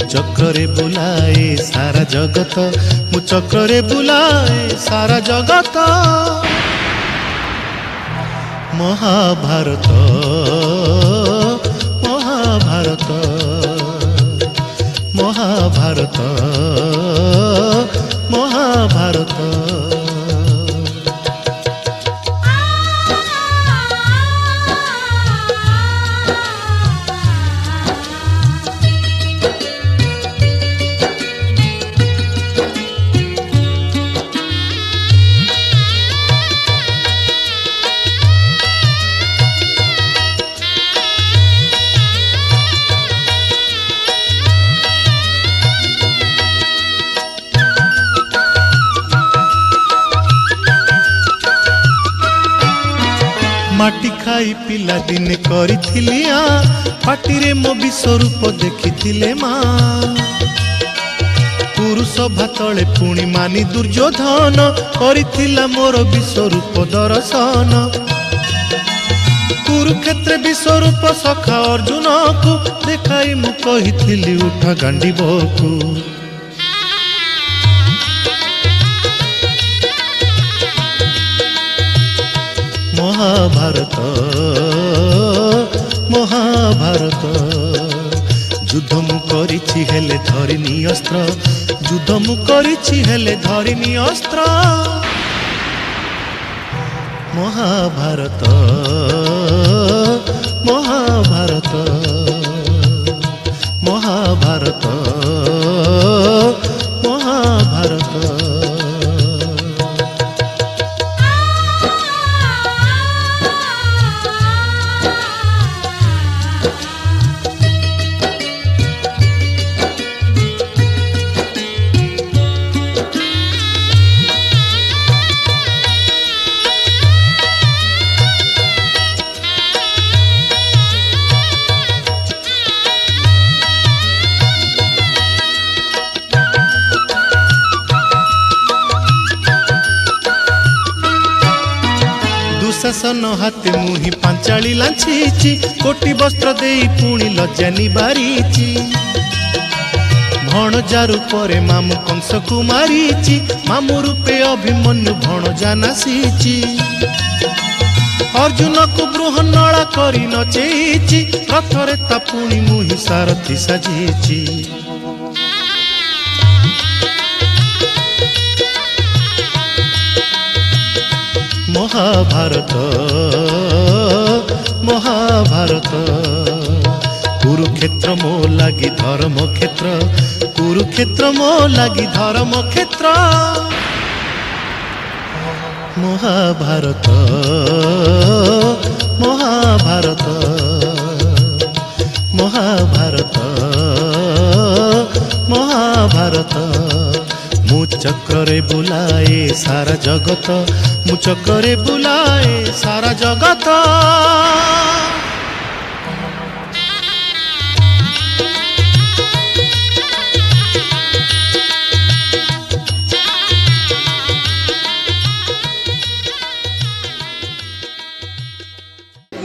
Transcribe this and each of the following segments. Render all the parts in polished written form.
चक्रे बुलाए सारा जगत मु चक्रे बुलाए सारा जगत महाभारत महाभारत महाभारत महाभारत माटी खाई पिला दिने करिथिलिया पाटिरे मो विश्वरूप देखिथिले माँ पुरुष भातले पुणी मानी दुर्योधन करिथिला मोर विश्वरूप दर्शन कुरुक्षेत्र विश्वरूप सखा अर्जुन को देखाई मु कहिथिली उठा गांडी बकू महाभारत महाभारत युद्ध मु करिछि हेले धरिनी अस्त्र युद्ध मु करिछि हेले धरिनी अस्त्र महाभारत महाभारत महाभारत महाभारत दुशासन हाथे मुही पांचाली लांछीची कोटी वस्त्र देई पुणी लज्जा निबारीची भणजा रूपरे मामु कंस को मारीची मामु रूपे अभिमन्यु भणजा नासीची अर्जुन को बृहन्नला करी नचेईची रथरे ता पुणी मुही सारथी साजीची महाभारत महाभारत कुरुक्षेत्र मो लागी धर्म क्षेत्र कुरुक्षेत्र मो लागी धर्म क्षेत्र महाभारत महाभारत महाभारत महाभारत मु चक्रे बुलाए सारा जगत मु चक्रे बुलाए सारा जगत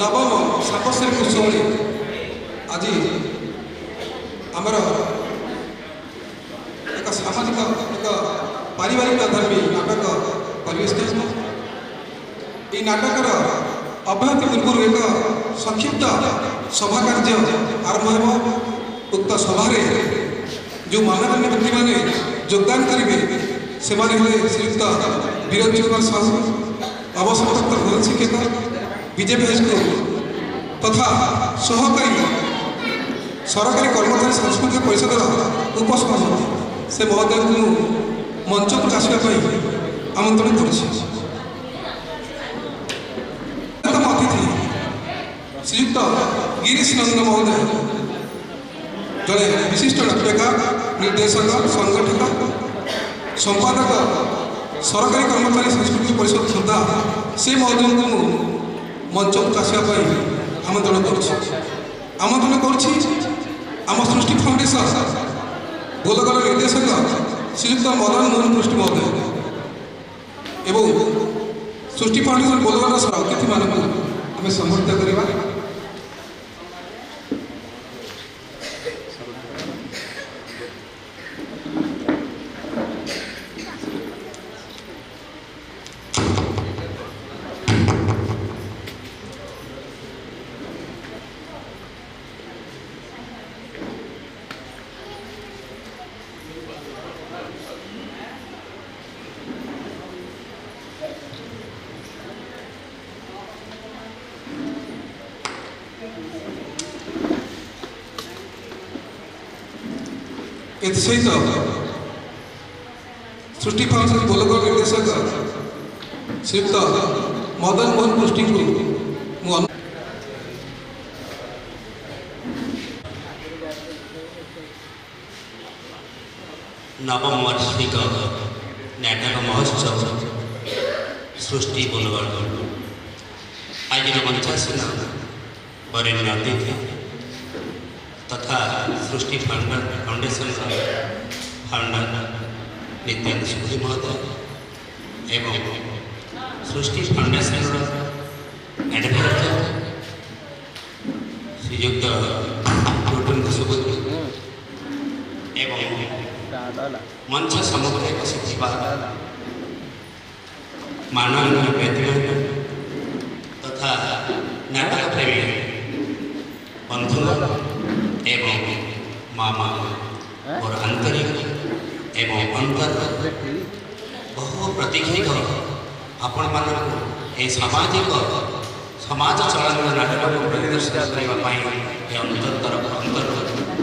नवम सापश्री उत्सव आज आमर एक सामाजिक एक पारिवारिक धर्मी नाटक परिवेश ये नाटकर अव्याहति पूर्व एक संक्षिप्त सभा कार्य आरंभ हो उक्त सभा जो मानगण्य व्यक्ति मैंने योगदान करेंगे से श्रीयुक्त वीरेन्द्र कुमार साहू अवसरप्राप्त प्रधान शिक्षक बीजेपी हाईस्कूल तथा सहकारी सरकारी कर्मचारी सांस्कृतिक परिषद उपसभापति से महोदय को मंच को आसवाई आमंत्रण कर अतिथि श्रीयुक्त गिरीश नंदन महोदय जड़े विशिष्ट नाट्यकार निर्देशक संगठक संपादक सरकारी कर्मचारी सांस्कृतिक परिषद खुर्दा से महोदय को मंच को आसवाई आमंत्रण आम सृष्टि फाउंडेशन बोधगल निर्देशक श्रीयुक्त मदन मोहन पृष्ठ महोदय एवं सृष्टि फाउंडेशन बोधगल अतिथि मानक आम सम्मानित करवा। ଏଥିସହିତ ସୃଷ୍ଟି ଫାଉଣ୍ଡେସନ ବୋଲଗଡ଼ ନିର୍ଦ୍ଦେଶକ ଶ୍ରୀଯୁକ୍ତ ମଦନ ମୋହନ ପୃଷ୍ଟିଙ୍କୁ ମୁଁ नवम वार्षिक नाटक महोत्सव सृष्टि बोलगढ़ आज मंचासन वरेण्य अतिथि तथा सृष्टि फाउंडेशन फाउंडर नित्यानंद सुधी महोदय एवं सृष्टि फाउंडेशन एडवोकेट श्रीयुक्त टुटुन सुबुद्धि एवं मंच समुद्र बसिथिबा माननीय व्यक्तिगण तथा नाटक प्रेमी बंधु एवं मामा और आंतरिक एवं अंतर बहु प्रतीक्षित आपण मानक ए सामाजिक समाज चलन नाटक को प्रदर्शित करने अंतर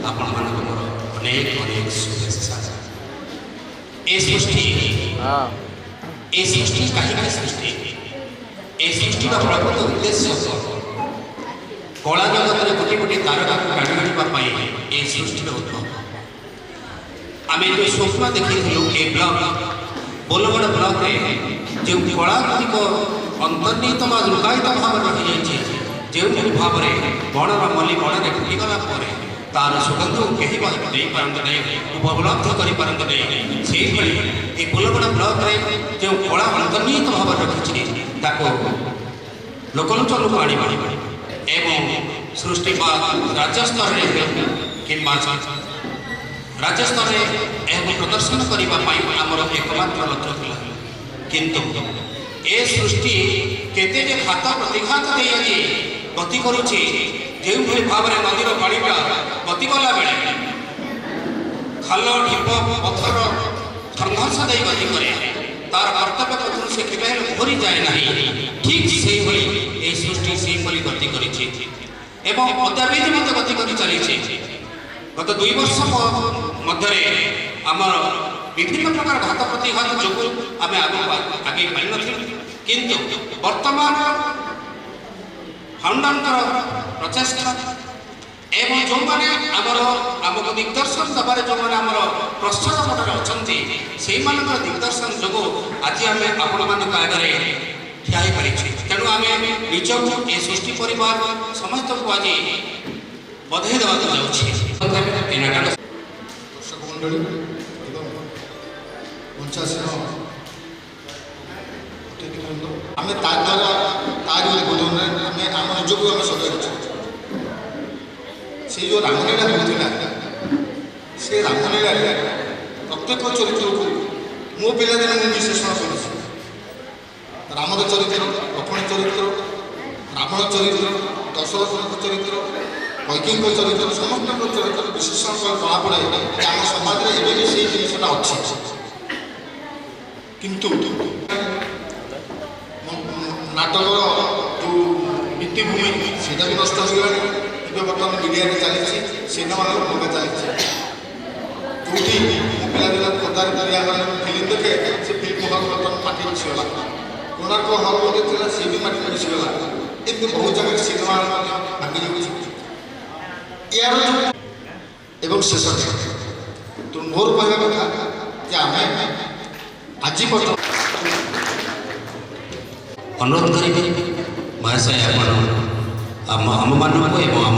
आपण मानक मोर अनेक अनेक शुभेच्छा। ए सृष्टि कहीं सृष्टि ए सृष्टि का प्रकृत उद्देश्य कला जगत में गोटे गोटे तारका को टाणी आने ए सृष्टि उद्भव आम जो स्वप्न देखी ए ब्लॉक बोलगड़ ब्लॉक जो कला गुड़िक अंतर्निहित लुकायित भाव रही जाए जो भाव में बणर मल्ली बण में फुटिगला तार सुगंध कहीं पारते उपलब्ध करते से बोलगड़ ब्लॉक में जो कला अंतर्निहित भाव रखी लोकलोचन को आने एवं सृष्टि राज्य स्तर कि राज्य स्तर में प्रदर्शन करने आमर एकमात्र लक्ष्य था किंतु ए सृष्टि केते जे घात प्रतिघात दे आज गति करुच्ची जो भाव में नदीर पानीटा गति कला बेले खाल ढीप पत्थर संघर्ष दे गति करे तार कर्तव्य पथर से केवे घोरी जाए ना ठीक से सृष्टि से गति कर अद्यावधि मत गति कर चली गत 2 वर्ष मध्य आमर विभिन्न प्रकार घात प्रतिघात जो आम आगे पाई किंतु वर्तमान फाउंडर प्रचेषा एवं जो मैंने आमको दिग्दर्शन दबार जो मैंने आम प्रश्रय पटरे अच्छा से दिग्दर्शन जो आज आम आपण मान आगे ठिया तेणु आम निजक ए सृष्टि परिवार समस्त को आज बधाई देवा दर्शक मंडली मंचासन आम द्वारा तार उद्बोधन आम आम निजक आम सजग से जो रामलीला होता से रामलीला प्रत्येक चरित्र को मो पिला दिन मुझे विश्लेषण कर रामर चरित्र लक्ष्मण चरित्र रावण चरित्र दशरथ चरित्र कैकेयी चरित्र समस्त चरित्र विश्लेषण कर जना पड़े कि आम समाज में एवं से जिनसा अच्छी किंतु नाटक जो भित्तिभूमि से भी नष्ट हो गला बर्तमान मीडिया चली सिनेमा भंगा चली जो पिला दिन पदार फिल्म देखे से फिल्म हल बर्तमान माटी मिशीगला कोणार्क हल लगे सी भी माटी मिशीगला एमती बहुत जगह सिनेमा भांगी जाऊँ शेष तो मोर कहवा कथा जे आम आज अनुरोध करी महाशय आम मानक एवं आम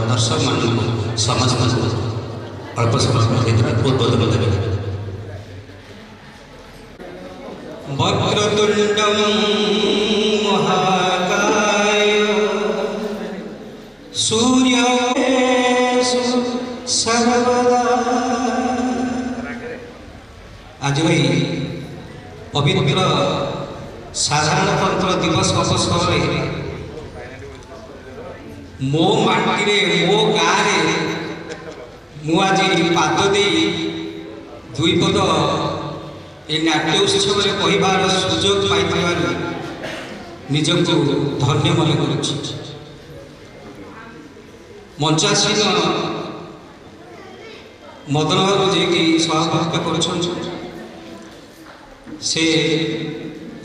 दर्शक मान समाज अल्प समय भर उद्बोधन देवे। वक्रतुंडम महाकाय सूर्य सर्वदा आज पवित्र साधारणतंत्र दिवस अवसर मो माटी मो गाँव मुझ पाद दे 2 पद ये नाट्य उत्सव में कहबार सुजोग पाई निजक धन्य मन कर ମଦନ ବାବୁ ଯିଏକି ସଭାପତିତ୍ୱ କରୁଛନ୍ତି, ସେ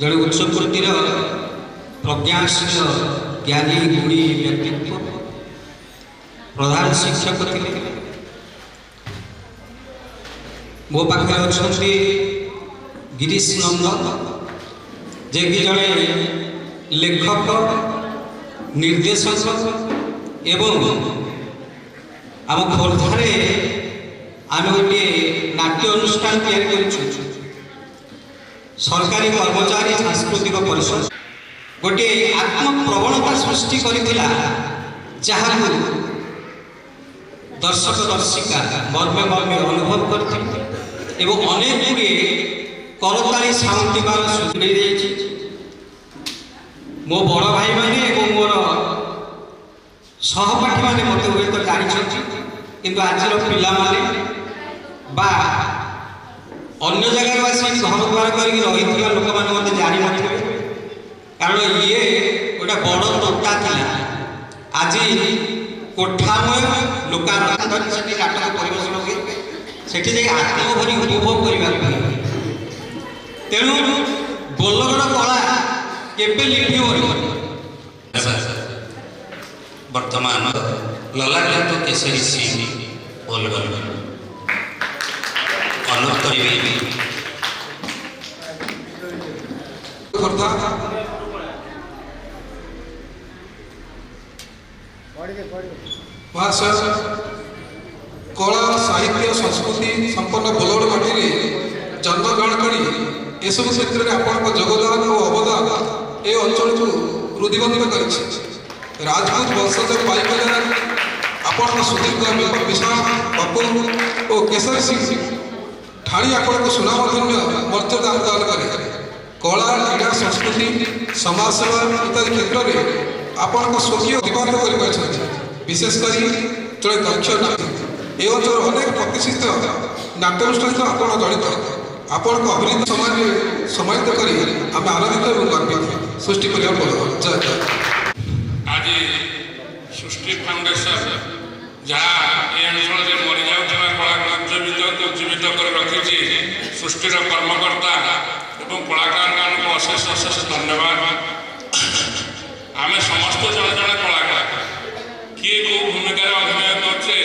ଜଣେ ଉଚ୍ଚକୋଟୀର ପ୍ରଜ୍ଞାଶୀଳ ଜ୍ଞାନୀ ଗୁଣୀ ବ୍ୟକ୍ତିତ୍ୱ, ପ୍ରଧାନ ଶିକ୍ଷକ ଥିଲେ। ମୋ ପାଖରେ ଅଛନ୍ତି ଗିରୀଶ ନନ୍ଦ, ଯିଏକି ଜଣେ ଲେଖକ, ନିର୍ଦ୍ଦେଶକ ଏବଂ ଆମ ଖୋର୍ଦ୍ଧାରେ ଆମେ ଗୋଟିଏ ନାଟ୍ୟ ଅନୁଷ୍ଠାନ ତିଆରି କରିଛୁ। ସରକାରୀ କର୍ମଚାରୀ ସାଂସ୍କୃତିକ ପରିଷଦ ଗୋଟିଏ ଆତ୍ମପ୍ରବଣତା ସୃଷ୍ଟି କରିଥିଲା, ଯାହାକୁ ଦର୍ଶକ ଦର୍ଶିକା ମର୍ମେ ମର୍ମେ ଅନୁଭବ କରିଥିଲେ ଏବଂ ଅନେକ ଗୁଡ଼ିଏ କରତାଳି ସାଉଁଟିବାର ସୁଯୋଗ ଦେଇଛି। ମୋ ବଡ଼ ଭାଇମାନେ ଏବଂ ମୋର ସହପାଠୀମାନେ ମୋତେ ହୁଏତ ଜାଣିଛନ୍ତି, କିନ୍ତୁ ଆଜିର ପିଲାମାନେ ବା ଅନ୍ୟ ଜାଗାରୁ ଆସି ଘର ଦ୍ୱାର କରିକି ରହିଥିବା ଲୋକମାନେ ମୋତେ ଜାଣିନଥିବେ, କାରଣ ଇଏ ଗୋଟେ ବଡ଼ ତୋଟା ଥିଲା। ଆଜି କୋଠାମୟ ଲୋକାରଣ୍ୟ ଧରି ସେଠି ନାଟକ ପରିବେଷଣ ହୁଏ, ସେଠି ଯାଇ ଆତ୍ମଭରି ଉପଭୋଗ କରିବାକୁ ହୁଏ। ତେଣୁ ବୋଲଗଡ଼ କଳା କେବେ ଲିଭିବନି। ବର୍ତ୍ତମାନ ଲଲାଟ କେଶରୀ ସିଂ ବୋଲଗଡ଼ ଅନୁରୋଧ କରିବେ। ଖୋର୍ଦ୍ଧା ମହାଶୟ କଳା ସାହିତ୍ୟ ସଂସ୍କୃତି ସମ୍ପନ୍ନ ବୋଲଗଡ଼ ମାଟିରେ ଜନ୍ମଗ୍ରହଣ କରି ଏସବୁ କ୍ଷେତ୍ରରେ ଆପଣଙ୍କ ଯୋଗଦାନ ଓ ଅବଦାନ ଏ ଅଞ୍ଚଳକୁ ବୃଦ୍ଧିବନ୍ଧିତ କରିଛି। ରାଜପୁତ ବଂଶଜ ପାଇକଲା ଆପଣଙ୍କ ସୁଦୀର୍ଘ ବିଶାଳ ବାପୁ ଓ କେଶରୀ ସିଂ ଠାଣି ଆପଣଙ୍କୁ ସୁନାମଧନ୍ୟ ମର୍ଯ୍ୟାଦା ପ୍ରଦାନ କରେ। କଳା, କ୍ରୀଡ଼ା, ସଂସ୍କୃତି, ସମାଜସେବା ଇତ୍ୟାଦି କ୍ଷେତ୍ରରେ ଆପଣଙ୍କ ସ୍ୱକୀୟ ଅତିବାହିତ କରିପାରିଛନ୍ତି। ବିଶେଷ କରି ଜଣେ ଦକ୍ଷ ନାଟ୍ୟ ଏ ଅଞ୍ଚଳର ଅନେକ ପ୍ରତିଷ୍ଠିତ ନାଟ୍ୟାନୁଷ୍ଠାନ ସହ ଆପଣ ଜଡ଼ିତ। ଆପଣଙ୍କ ଅଭିନୀତ ସମାଜରେ ସମାହିତ କରି ଆମେ ଆନନ୍ଦିତ ଏବଂ ଗର୍ବିତ। ସୃଷ୍ଟି କରିବାକୁ ପଡ଼ିବ। ଜୟ ଜୟ। ଆଜି ସୃଷ୍ଟି ଫାଉଣ୍ଡେସନ ଯାହା ଏ ଅଞ୍ଚଳରେ ମରିଯାଉଥିବା କଳାକୁ ଉଜ୍ଜୀବିତ କରି ରଖିଛି, ସୃଷ୍ଟିର କର୍ମକର୍ତ୍ତା ଏବଂ କଳାକାରମାନଙ୍କୁ ଅଶେଷ ଅଶେଷ ଧନ୍ୟବାଦ। ଆମେ ସମସ୍ତେ ଜଣେ ଜଣେ କଳାକାର, କିଏ କେଉଁ ଭୂମିକାରେ ଅଭିନୟ କରୁଛେ,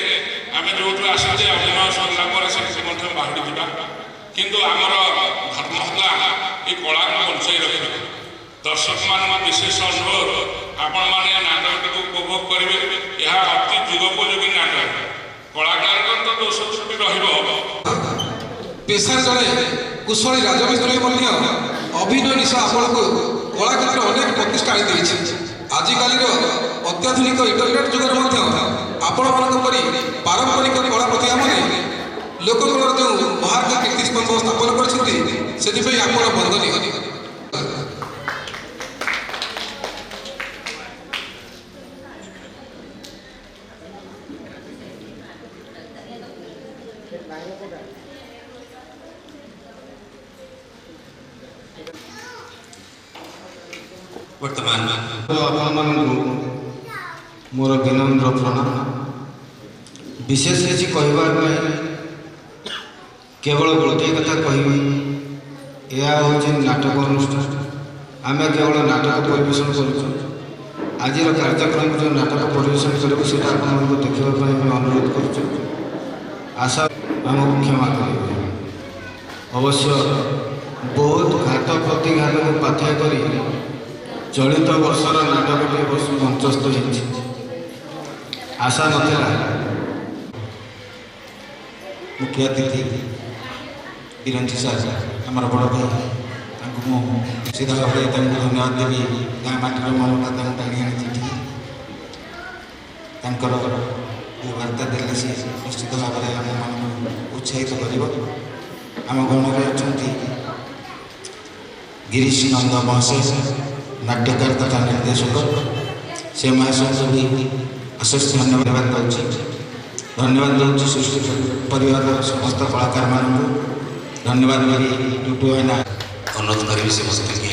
ଆମେ ଯେଉଁଠୁ ଆସିଛେ ଅଭିନୟ ସରିଲା ପରେ ସେଠି ମଧ୍ୟ ବାହୁଡ଼ି ଯିବା, କିନ୍ତୁ ଆମର ଧର୍ମ ହେଲା ଏ କଳାକୁ ବଞ୍ଚାଇ ରଖିବା। ଦର୍ଶକମାନଙ୍କ ବିଶେଷ ଅନୁରୋଧ, ଆପଣମାନେ ନାଟକଟିକୁ ଉପଭୋଗ କରିବେ। ଏହା ଅତି ଯୁଗୋପଯୋଗୀ ନାଟକ। କଳାକାରଙ୍କର ତ ଦୋଷ ତ୍ରୁଟି ରହିବ। ପେଶାରେ ଜଣେ କୁଶଳୀ ରାଜମିସ୍ତ୍ରୀ ମଧ୍ୟ ଅଭିନୟ ନିଶା ଆପଣଙ୍କୁ କଳା କ୍ଷେତ୍ରରେ ଅନେକ ପ୍ରତିଷ୍ଠା ଆଣିଦେଇଛି। ଆଜିକାଲିର ଅତ୍ୟାଧୁନିକ ଇଣ୍ଟରନେଟ୍ ଯୁଗରେ ମଧ୍ୟ ଆପଣମାନଙ୍କ ପରି ପାରମ୍ପରିକ କଳା ପ୍ରତିଭାମାନେ ଲୋକଙ୍କର ଯେଉଁ ମହାର୍ଘ କୀର୍ତ୍ତିସ୍ତମ୍ଭ ସ୍ଥାପନ କରିଛନ୍ତି, ସେଥିପାଇଁ ଆପଣ ବନ୍ଦନୀୟ। ବର୍ତ୍ତମାନ ଆପଣମାନଙ୍କୁ ମୋର ବିନମ୍ର ପ୍ରଣାମ। ବିଶେଷ କିଛି କହିବା ପାଇଁ କେବଳ ଗୋଟିଏ କଥା କହିବି, ଏହା ହେଉଛି ନାଟକ ଅନୁଷ୍ଠାନ। ଆମେ କେବଳ ନାଟକ ପରିବେଷଣ କରୁଛୁ। ଆଜିର କାର୍ଯ୍ୟକ୍ରମ ଯେଉଁ ନାଟକ ପରିବେଷଣ କରିବୁ, ସେଇଟା ଆପଣମାନଙ୍କୁ ଦେଖିବା ପାଇଁ ଆମେ ଅନୁରୋଧ କରୁଛୁ। ଆଶା ଆମକୁ କ୍ଷମା କରିବେ। ଅବଶ୍ୟ ବହୁତ ଘାତ ପ୍ରତିଘାତକୁ ପାଥେୟ କରି ଚଳିତ ବର୍ଷର ନାଟକଟି ମଞ୍ଚସ୍ଥ ହୋଇଛି। ଆଶା ନଥିଲା। ମୁଖ୍ୟ ଅତିଥି ବିରଞ୍ଚି ସାର୍, ଆମର ବଡ଼ ଭାଇ, ତାଙ୍କୁ ମୁଁ ନିଶ୍ଚିତ ଭାବରେ ତାଙ୍କୁ ଧନ୍ୟବାଦ ଦେବି। ଗାଁ ମାଟିର ମମତା ତାଙ୍କୁ ଟାଣି ଆଣିଛି ଏଠିକି। ତାଙ୍କର ଯେଉଁ ବାର୍ତ୍ତା ଦେଲେ ସେ ନିଶ୍ଚିତ ଭାବରେ ଆମମାନଙ୍କୁ ଉତ୍ସାହିତ କରିବ। ଆମ ଗଣରେ ଅଛନ୍ତି ଗିରୀଶ ନନ୍ଦ ମହାଶୟ, ନାଟ୍ୟକାର ତଥା ନିର୍ଦ୍ଦେଶକ। ସେ ମହାଶୟଙ୍କୁ ବି ଅଶେଷ ଧନ୍ୟବାଦ ଦେଉଛି। ଧନ୍ୟବାଦ ଦେଉଛି ସୃଷ୍ଟି ପରିବାରର ସମସ୍ତ କଳାକାରମାନଙ୍କୁ। ଧନ୍ୟବାଦ ଦେବି ଟୁଟୁ ଭାଇନା। ଅନୁରୋଧ କରିବି ସମସ୍ତଙ୍କୁ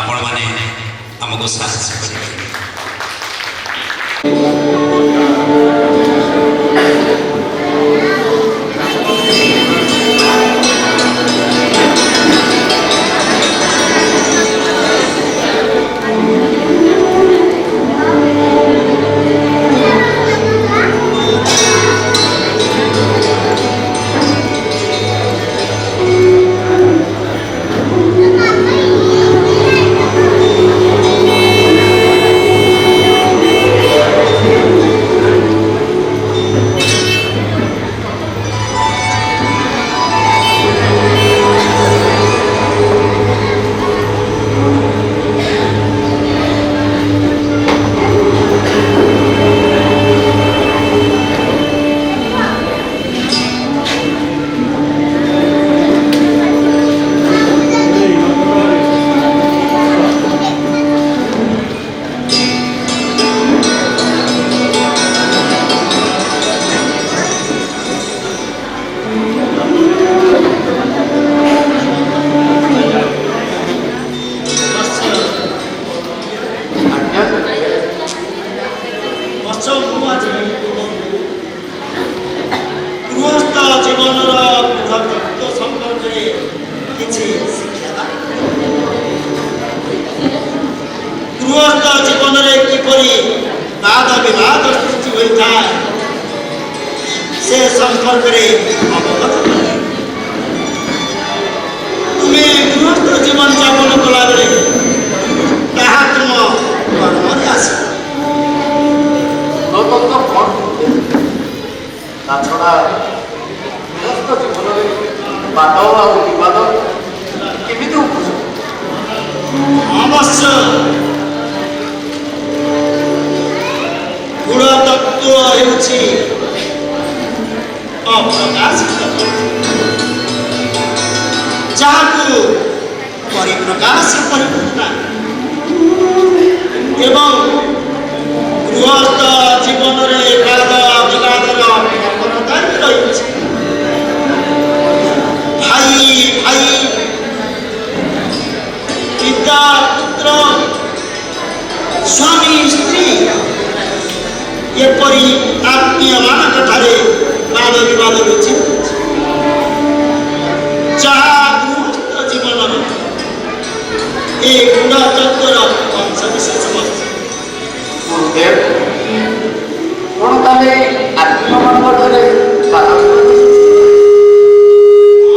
ଆପଣମାନେ ଆମକୁ ସାହାଯ୍ୟ କରିପାରିବେ। କିଛି ଶିକ୍ଷା ଲାଭ ଗୃହସ୍ଥ ଜୀବନରେ କିପରି ବାଦ ବିବାଦ ସୃଷ୍ଟି ହୋଇଥାଏ ସେ ସମ୍ପର୍କରେ ଅବଗତ କଲେ। ତୁମେ ଗୃହସ୍ଥ ଜୀବନ ଯାପନ କଲାବେଳେ ତାହା ତୁମ କର୍ମରେ ଆସିବ। ତା ଛଡ଼ା ଗୃହସ୍ଥ ଜୀବନରେ ବାଦ ଆଉ ବିବାଦ କେମିତି ଉପୁଜେ? ଅବଶ୍ୟ ଗୁଣ ତତ୍ଵ ହେଉଛି ଅପ୍ରକାଶିତ, ଯାହାକୁ ପରିପ୍ରକାଶ କରିପାରୁନା ଏବଂ ଗୃହସ୍ଥ ଜୀବନରେ ବାଦ ବିବାଦର ଅବଦାନ ରହିଛି। ଭାଇ ଭାଇ, ପିତା ପୁତ୍ର, ସ୍ୱାମୀ ସ୍ତ୍ରୀ ଏପରି ଆତ୍ମୀୟମାନଙ୍କ ଠାରେ ବାଦ ବିବାଦ ରୁଚି ଯାହା ଗୃହସ୍ଥ ଜୀବନର ଏ ଗୁଣ ତତ୍ଵର ଅଂଶବିଶେଷ ବସ୍ତୁ। ଗୁରୁଦେବ, କ'ଣ ତାହେଲେ ଆତ୍ମୀୟମାନଙ୍କ ଠାରେ ବାଦ ବିବାଦ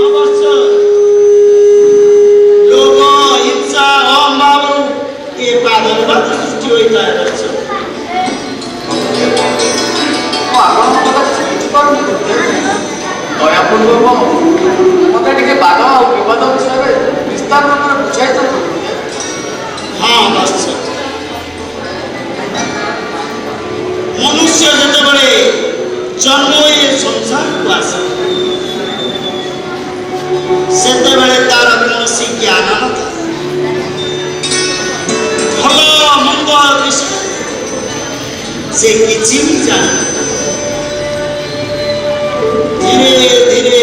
ଅବଶ୍ୟ ଲୋଭ ହିଂସା ଅହମ୍ଭାବରୁ ଏ ବାଦ ବିବାଦ ସୃଷ୍ଟି ହୋଇଥାଏ। ମୁଁ ଆପଣଙ୍କ କଥା କିଛି ବୁଝିପାରୁନି ଗୁରୁଦେବ। ଦୟାପୂର୍ବକ ମୋତେ ଟିକେ ବାଦ ଆଉ ବିବାଦ ବିଷୟରେ ବିସ୍ତାର ଭାବରେ ବୁଝାଇ ତ ଗୁରୁଦେବ। ହଁ ଅବଶ୍ୟ ମନୁଷ୍ୟ ଯେତେବେଳେ ଜନ୍ମ ହୋଇ ସଂସାରକୁ ଆସେ ସେତେବେଳେ ତାର କୌଣସି ଜ୍ଞାନ ନଥାଏ। ଭଲ ମନ୍ଦ ବିଷୟ ସେ କିଛି ବି ଜାଣେ। ଧୀରେ ଧୀରେ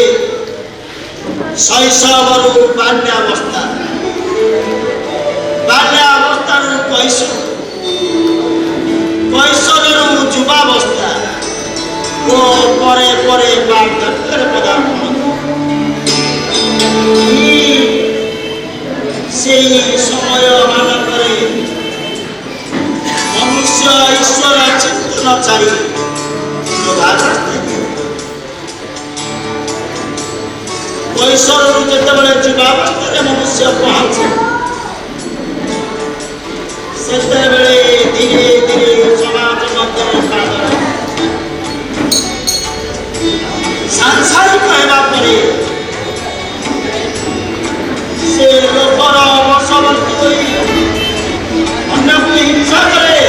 ଶୈଶବରୁ ବାଲ୍ୟାବସ୍ଥା, ବାଲ୍ୟାବସ୍ଥାରୁ କୈଶୋର, କୈଶୋରରୁ ଯୁବାବସ୍ଥା ଓ ପରେ ପରେ ବାର୍ଦ୍ଧକ୍ୟରେ ପଦାର୍ପଣ। ସେହି ସମୟ ମାନଙ୍କରେ ମନୁଷ୍ୟ ଈଶ୍ୱର ଚିନ୍ତନ ଛାଡ଼ି କୈଶୋରରୁ ଯେତେବେଳେ ଯୁବାବସ୍ଥାରେ ମନୁଷ୍ୟ ପହଞ୍ଚେ ସେତେବେଳେ ଧୀରେ ଧୀରେ ସମାଜ ମଧ୍ୟରେ ସାଂସାରିକ ହେବା ପରେ ସେ ଲୋକର ବଶବର୍ତ୍ତୀ ହୋଇ ଅନ୍ୟକୁ ହିଂସା କରେ,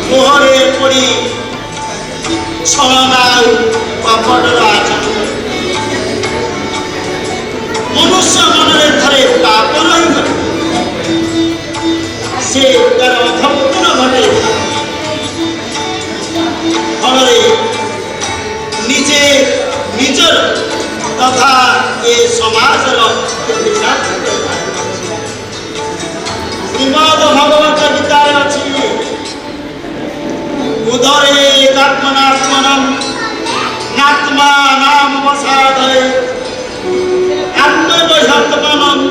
ମୋହରେ ପଡ଼ି ଛଳନା ଆଉ କପଟର ଆଚରଣ। ମନୁଷ୍ୟ ମନରେ ଥରେ ପାପ ରହିଗଲେ ସେ ତାର ଅଧପତନ ଘଟେ। ଫଳରେ ନିଜେ ନିଜର ତଥା ଏ ସମାଜର ଶ୍ରୀମଦ୍ ଭଗବତ ଗୀତାରେ ଅଛି, ଉଦରେ ଆତ୍ମନାତ୍ମନମ୍ ନାତ୍ମା ନାମ ବସାଦରେ ଆତ୍ମବୈହତ୍ମନମ୍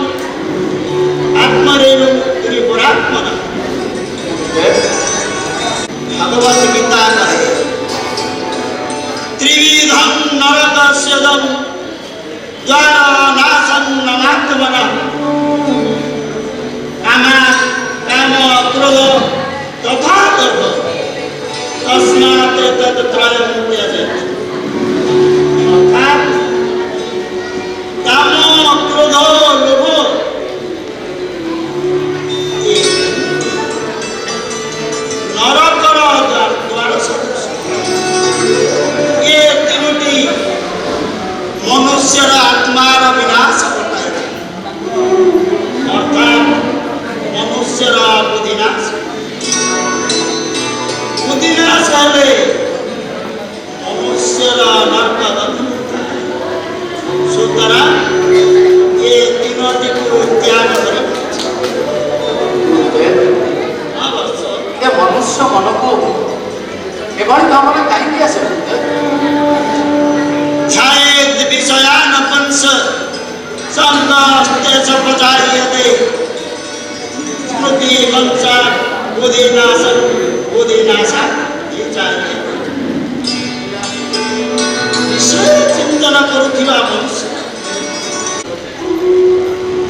ଆତ୍ମରେଣୁ ତ୍ରିପୁରାତ୍ମନମ୍। ଭଗବତ ଗୀତା କହେ, ତ୍ରିବିଧଂ ନରକସ୍ୟଦଂ ଦ୍ୱାର ନାଶନ୍ନମାତ୍ମନଃ କାମ କ୍ରୋଧ ତଥା লোভ তসমাৎ তৎত্রয়ং ত্যাজেৎ। অর্থাৎ কাম ক্রোধ লোভ নরকর দ্বার সদৃশ। এ তিনোটি মনুষ্যর আত্মার বিনাশ ঘটায়, অর্থাৎ মনুষ্যর বুদ্ধিনাশ। বুদ্ধিনাশ হলে মনুষ্য छन्दस्तेज प्रजायते स्मृति वंशा बुधिनाशा जायते विषय चिंतन करुवा मनुष्य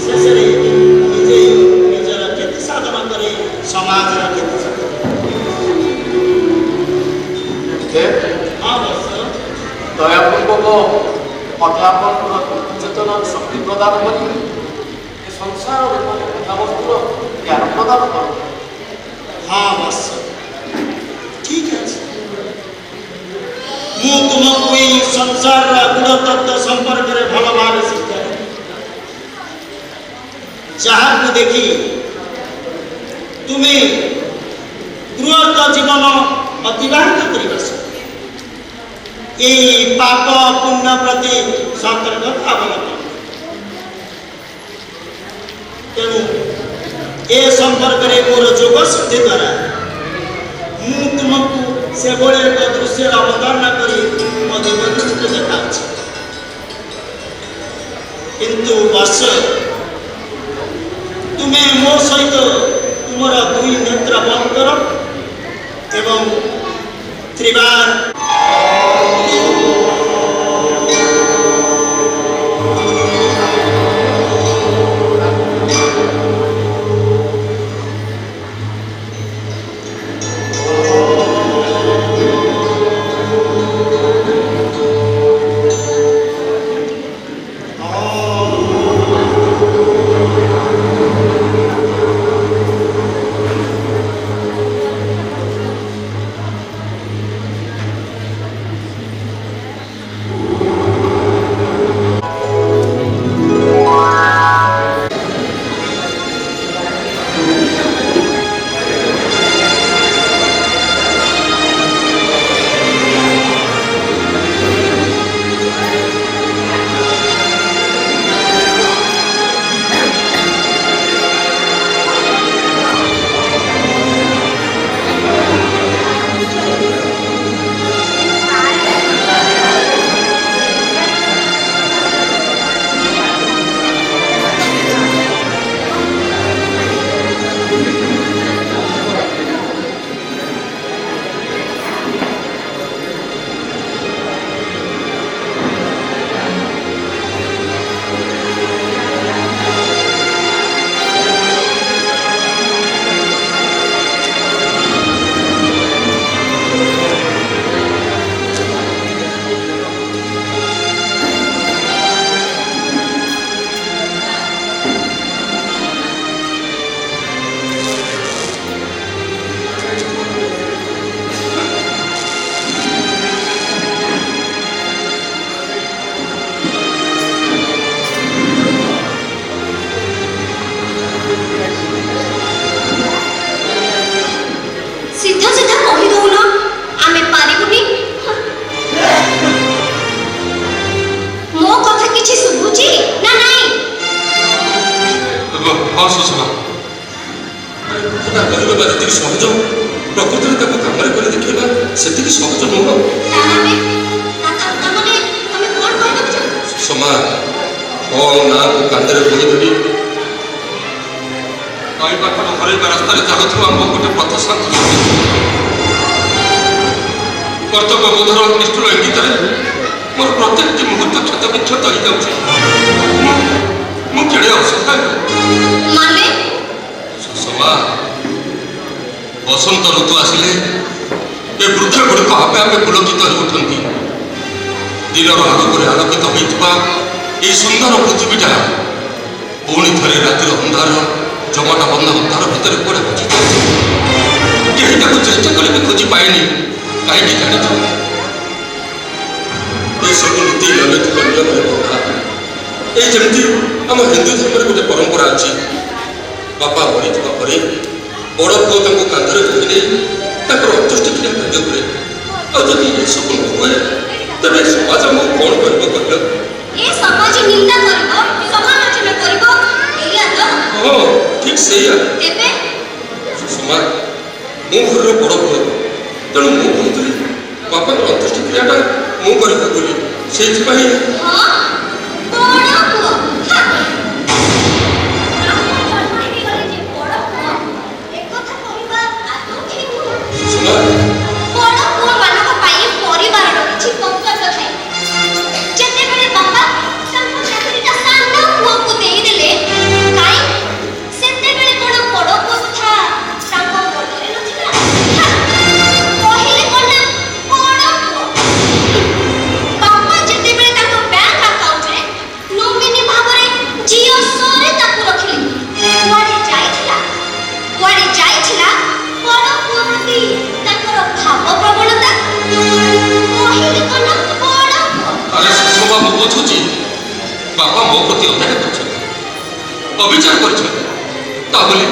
शेषे निजे निजर क्षति साधन करे समाज क्षति दयापूर्वक मते आपन चेतन शक्ति प्रदान करी संसार कथावस्तुर ज्ञान प्रदान कर। हाँ बस ठीक है मु तुमको ये संसार गुण तत्व संपर्क में भल भाव शिक्षा जहाँ को देखी तुम्हें गृहस्थ जीवन अतिबाहित करने ये पाप पुण्य प्रति सतर्कता अवलंबन तेणु ए संपर्क में मोर जोग सिद्धि द्वारा मु तुमको से बड़े एक दृश्य अवधारणा करी मो जीवन देखा किंतु बस तुम्हें मो सहित तुमर दुई नेत्र बंद कर एवं त्रिबार बसंत ऋतु आसिले ए वृक्ष गुड़िक आपे आपे पुलकित हो उठती दिन आलोक आलोकित होता ये सुंदर पृथ्वीटा पुणी थे रातिर अंधार जमाटा बंद अंधार भितर कड़े बुझी कहीं चेष्टा कले भी खोजी पाएनि कहीं जान ये सब नीति नैतिक नियम बंधा ये जमी आम हिंदू धर्म गोटे परंपरा अच्छी बापा मरी जावा बड़ पुओ कांधरे बोही नहीं अंत्येष्टि क्रिया कार्य करे आदि ये सब न हुए तेरे समाज आम कौन कर समाज निंदा समालोचना हाँ ठीक से समाज मो घर बड़ पुओ तेणु मु कहती बापा अंत्येष्टि क्रियाटा मुझे से ବାପା ମୋ ପ୍ରତି ଅନ୍ୟାୟ କରିଛନ୍ତି, ଅବିଚାର କରିଛନ୍ତି। ତାହେଲେ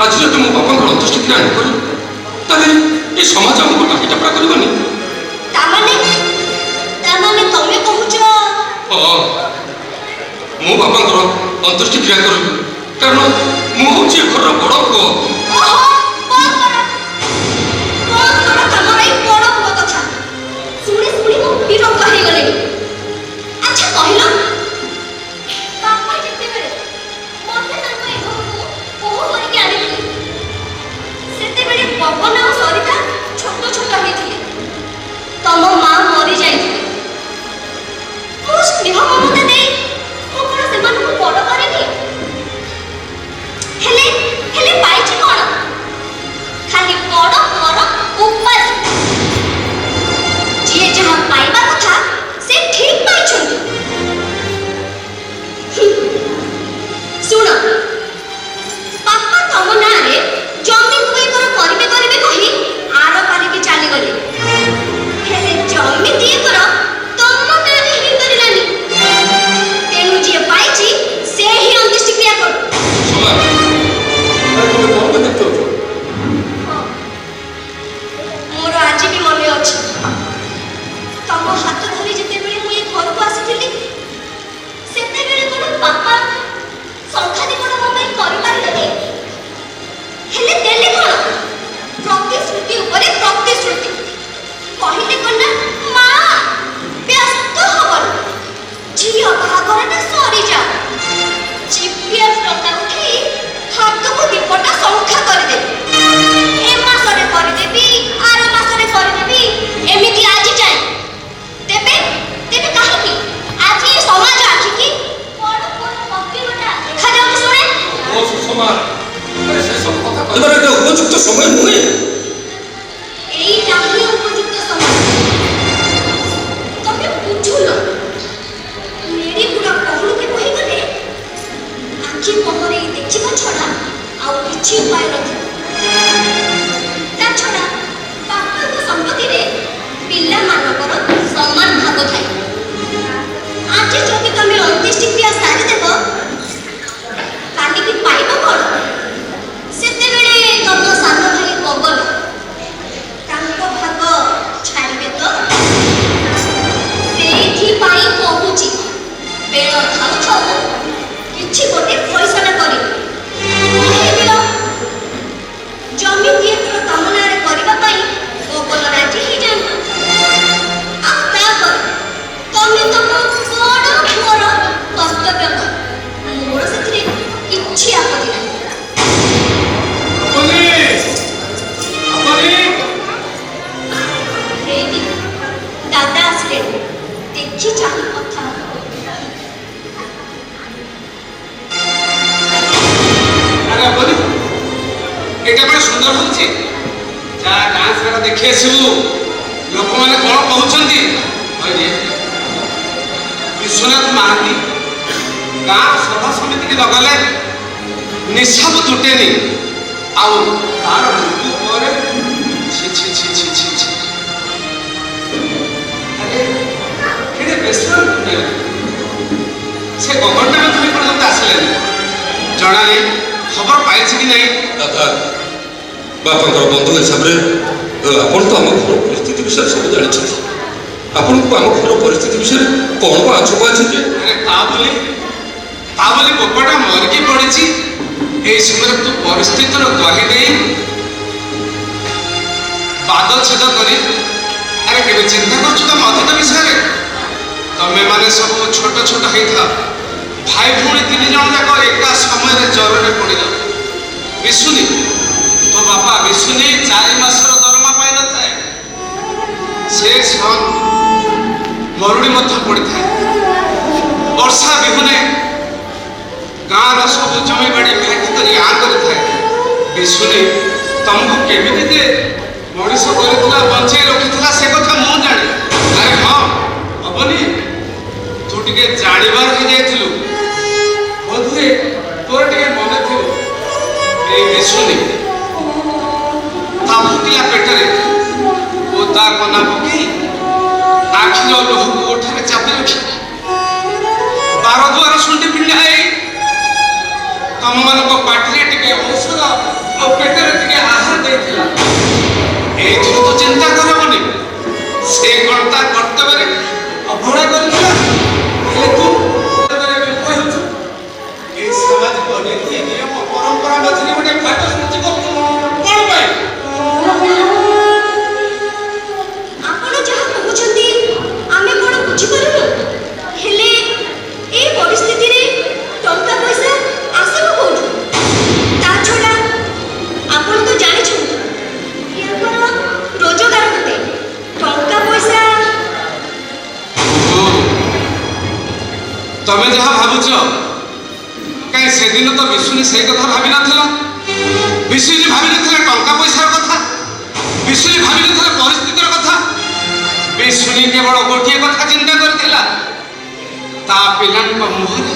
ଆଜି ଯଦି ମୋ ବାପାଙ୍କର ଅନ୍ତ୍ୟେଷ୍ଟି କ୍ରିୟା ନ କରୁ ତାହେଲେ ଏ ସମାଜ ଆମକୁ ଟାପିଟାପଡ଼ା କରିବନି। ତାମାନେ ତମେ କହୁଛ ମୋ ବାପାଙ୍କର ଅନ୍ତ୍ୟେଷ୍ଟି କ୍ରିୟା କରିବି, କାରଣ ମୁଁ ହଉଛି ଏ ଘରର ବଡ଼ ପୁଅ। ବିରକ୍ତ ହେଇଗଲେଣି। ଆଚ୍ଛା କହିଲ, ବାପା ଯେତେବେଳେ ମତେ ତାଙ୍କ ଏ ଘରକୁ ବୋହୂ କରିକି ଆଣିଥିଲେ ସେତେବେଳେ ପବନ ଆଉ ସରିତା ଛୋଟ ଛୋଟ ହେଇଥିଲେ। ତମ ମା ମରି ଯାଇଥିଲେ। ମୁଁ ସ୍ନେହ ମମତା ଦେଇ ମୁଁ କଣ ସେମାନଙ୍କୁ ବଡ଼ କରିନି? ହେଲେ ପାଇଛି କଣ? ଖାଲି ବଡ଼ ଘର ଉପାସ। ଯିଏ ଯାହା ପାଇବା କଥା ସେ ଠିକ୍ ପାଇଛନ୍ତି। ଶୁଣ, ବାପା ତମ ନାଁରେ ଜମି 2 ଏକର କରିବେ କହି ଆର ପାରିକି ଚାଲିଗଲେ। ହେଲେ ଜମି 2 ଏକର ତମ ନାଁରେ ହେଇପାରିଲାନି। ତେଣୁ ଯିଏ ପାଇଛି ସେ ହିଁ ଅନ୍ତ୍ୟେଷ୍ଟି କ୍ରିୟା କରୁ। ମୋର ଆଜି ବି ମନେ ଅଛି, ତମ ହାତ ଧରି ଯେତେବେଳେ ମୁଁ ଏ ଘରକୁ ଆସିଥିଲି ସେତେବେଳେ କଣ ବାପା ସଂଖ୍ୟାଦି କଣ ମୋ ପାଇଁ କରିପାରିଲେନି? ହେଲେ ଦେଲେ କଣ? ପ୍ରତିଶ୍ରୁତି ଉପରେ ପ୍ରତିଶ୍ରୁତି। କହିଲେ କଣ ନା, ମା ବ୍ୟସ୍ତ ହବନି, ଝିଅ ବାହାଘରଟା ସରିଯାଉ, GPS ଟଙ୍କା ଉଠେଇ ହାତକୁ 2 ପଟ ସଂଖ୍ୟା କରିଦେବି। ଏ ମାସରେ କରିଦେବି, ଆର ମାସରେ କରିଦେବି, ଏମିତି ଆଜି ଯାଏ। ତେବେ କାହିଁକି ଆଜି ଏ ସମାଜ ଆଖିକି ବଡ଼ ବଡ଼ ପକ୍ଷୀଟା ଦେଖାଯାଉଛି? ଶୁଣେ, ସେସବୁ କଥା କହିବାର ଏଇଟା ଉପଯୁକ୍ତ ସମୟ ନୁହେଁ। ଏଇଟା ହିଁ ଉପଯୁକ୍ତ ସମୟ। ତମେ ବୁଝୁନ, ନେଡ଼ିଗୁଡ଼ା ପହୁଡ଼ୁକି ବୋହିଗଲେ ଆଖି ପହରେଇ ଦେଖିବା ଛଡ଼ା ଆଉ କିଛି ଉପାୟ ନଥିବ। ତା ଛଡ଼ା ବାପାଙ୍କ ସମ୍ପତ୍ତିରେ ପିଲାମାନଙ୍କର ସମାନ ଭାଗ ଥାଏ। ଆଜି ଯଦି ତମେ ଅନ୍ତ୍ୟେଷ୍ଟି କ୍ରିୟା ସାରିଦେବ, କାଲିକି ପାଇବ କଣ? ସେତେବେଳେ ତମ ସାନ ଭାଇ ପବନ ତାଙ୍କ ଭାଗ ଛାଡ଼ିବେ ତ? ସେଇଥିପାଇଁ କହୁଛି, ବେଳ ଥାଉ ଥାଉ କିଛି ଗୋଟେ ଫଇସଲା କରିବି। ଜମି 2 ଏକର ତମ ନାଁରେ କରିବା ପାଇଁ ପବନ ରାଜି ହେଇଯାଆନ୍ତୁ। ଆଉ ତାପରେ ତମେ ତମ ବଡ଼ ପୁଅର କର୍ତ୍ତବ୍ୟ କର। ମୋର ସେଥିରେ କିଛି ଆପତ୍ତି ନାହିଁ। ହେଇଟି ଦାଦା ଆସିଲେଣି, ଦେଖି ଚାହିଁ କଥା এটা বড় সুন্দর হচ্ছে। যা গাঁ সারা দেখি আসবু ଲୋକମାନେ କ'ଣ କହୁଛନ୍ତି। ବିଶ୍ୱନାଥ ମହାନ୍ତି ଗାଁ ସଭା ସମିତିକି ନଗଲେ ନିଶାବ ତୁଟେନି। ଆଉ ତାର ମୃତ୍ୟୁ ପରେ ସେ ଗଭର୍ଣ୍ଣମେଣ୍ଟ ମଧ୍ୟ ଏପର୍ଯ୍ୟନ୍ତ ଆସିଲେନି। ଜଣାଲେ ଖବର ପାଇଛି କି ନାହିଁ? ଦାଦା, ବାପାଙ୍କର ବନ୍ଧୁ ହିସାବରେ ଆପଣ ତ ଆମ ଘର ପରିସ୍ଥିତି ବିଷୟରେ ସବୁ ଜାଣିଛନ୍ତି। ଆପଣଙ୍କୁ ଆମ ଘର ପରିସ୍ଥିତି ବିଷୟରେ କ'ଣ ଆଛପ ଅଛି ଯେ? ତା ବୋଲି ଗୋପଟା ମରିକି ପଡ଼ିଛି। এই সময় তু পরিস্থিতির দহি নেই বাদ ছেদ করি আরে কেবে চিন্তা করছো তো মধুর বিষয়ে? তুমি মানে সব ছোট ছোট হয়েছিল, ভাই ভৌণী 3 জন যাক একা সময়ের জ্বরে পড়িল। বিশুনি তো বাপা বিশুনি 4 মাসর দরমা পাই না থাকে। সে মরুড়ি মধ্যে পড়ি থাকে। বর্ষা বিহুনে গাঁর সব জমি বাড়ি ভেটি করে আ করে থাকে। বিশুনি তোমাকে কেমিতি যে মଣିষ করেছিলা বঞ্চাই রখিছিলা সে কথা মু জানি। আরে হ্যাঁ হবনি, তু টিকে জানিবার হয়ে যাইছিলু। বোধহুয়ে তোর টিকে মনে থিব এই বিশুনি তা ভুকিলা পেটরে ওদা কনা পকাই আখির লুহକୁ ওঠারে চাপি রখি 12 ସେ କ'ଣ ତା କର୍ତ୍ତବ୍ୟରେ ଅବହେଳା କରିଥିଲା? ହେଲେ ତୁ ବିଫଳ ହେଉଛୁ। ଏ ସାମାଜିକ ନୀତି ନିୟମ ପରମ୍ପରା ମଝିରେ ଗୋଟେ ଫାଟ ସୃଷ୍ଟି କରୁଛୁ କ'ଣ ପାଇଁ? ଆପଣ ଯାହା କହୁଛନ୍ତି ଆମେ କ'ଣ ବୁଝିପାରୁନୁ? ହେଲେ ଏ ପରିସ୍ଥିତିରେ ଟଙ୍କା ପଇସା ଆସିବ କୋଉଠୁ? ତା ଛଡ଼ା ଆପଣ ତ ଜାଣିଛନ୍ତି ଆମର ରୋଜଗାର କେତେ। ଟଙ୍କା ପଇସା ତମେ ଯାହା ଭାବୁଛ, କାହିଁ ସେଦିନ ତ ବିଶୁନି ସେଇ କଥା ଭାବିନଥିଲା। ବିଶୁନି ଭାବିନଥିଲା ଟଙ୍କା ପଇସାର କଥା, ବିଶୁନି ଭାବିନଥିଲା ପରିସ୍ଥିତିର କଥା। ବିଶୁନି କେବଳ ଗୋଟିଏ କଥା ଚିନ୍ତା କରିଥିଲା, ତା ପିଲାଙ୍କ ମୁହଁରେ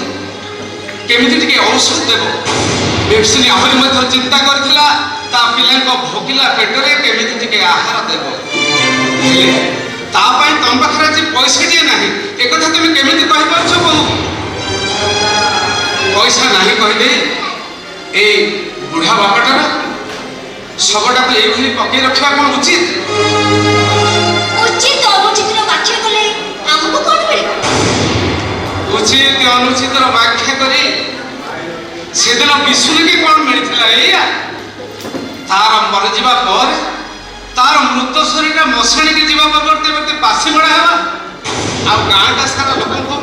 କେମିତି ଟିକେ ଔଷଧ ଦେବ। ବିଶୁନି ଆହୁରି ମଧ୍ୟ ଚିନ୍ତା କରିଥିଲା ତା ପିଲାଙ୍କ ଭୋକିଲା ପେଟରେ କେମିତି ଟିକେ ଆହାର ଦେବ। ହେଲେ ତା ପାଇଁ ତମ ପାଖରେ ଆଜି ପଇସାଟିଏ ନାହିଁ, ଏକଥା তুমি କେମିତି କହିପାରୁଛ ବୋହୁ? ପଇସା ନାହିଁ କହିଲେ ଏଇ ବୁଢ଼ା ବାପାଟାର ଶବଟାକୁ ଏଇଭଳି ପକେଇ ରଖିବା କ'ଣ ଉଚିତ? ଉଚିତ ଅନୁଚିତର ବ୍ୟାଖ୍ୟା କଲେ ଆମକୁ କ'ଣ ମିଳିବ? ଉଚିତ ଅନୁଚିତର ବ୍ୟାଖ୍ୟା କରି ସେଦିନ ବିଶୁନିକି କ'ଣ ମିଳିଥିଲା? ଏଇଆ ତାର ମରିଯିବା ପରେ ତାର ମୃତ ଶରୀରଟା ମଶାଣିକି ଯିବା ପରିବର୍ତ୍ତେ ବାସି ମଡ଼ା ହେବା, ଆଉ ଗାଁଟା ସାରା ଲୋକଙ୍କୁ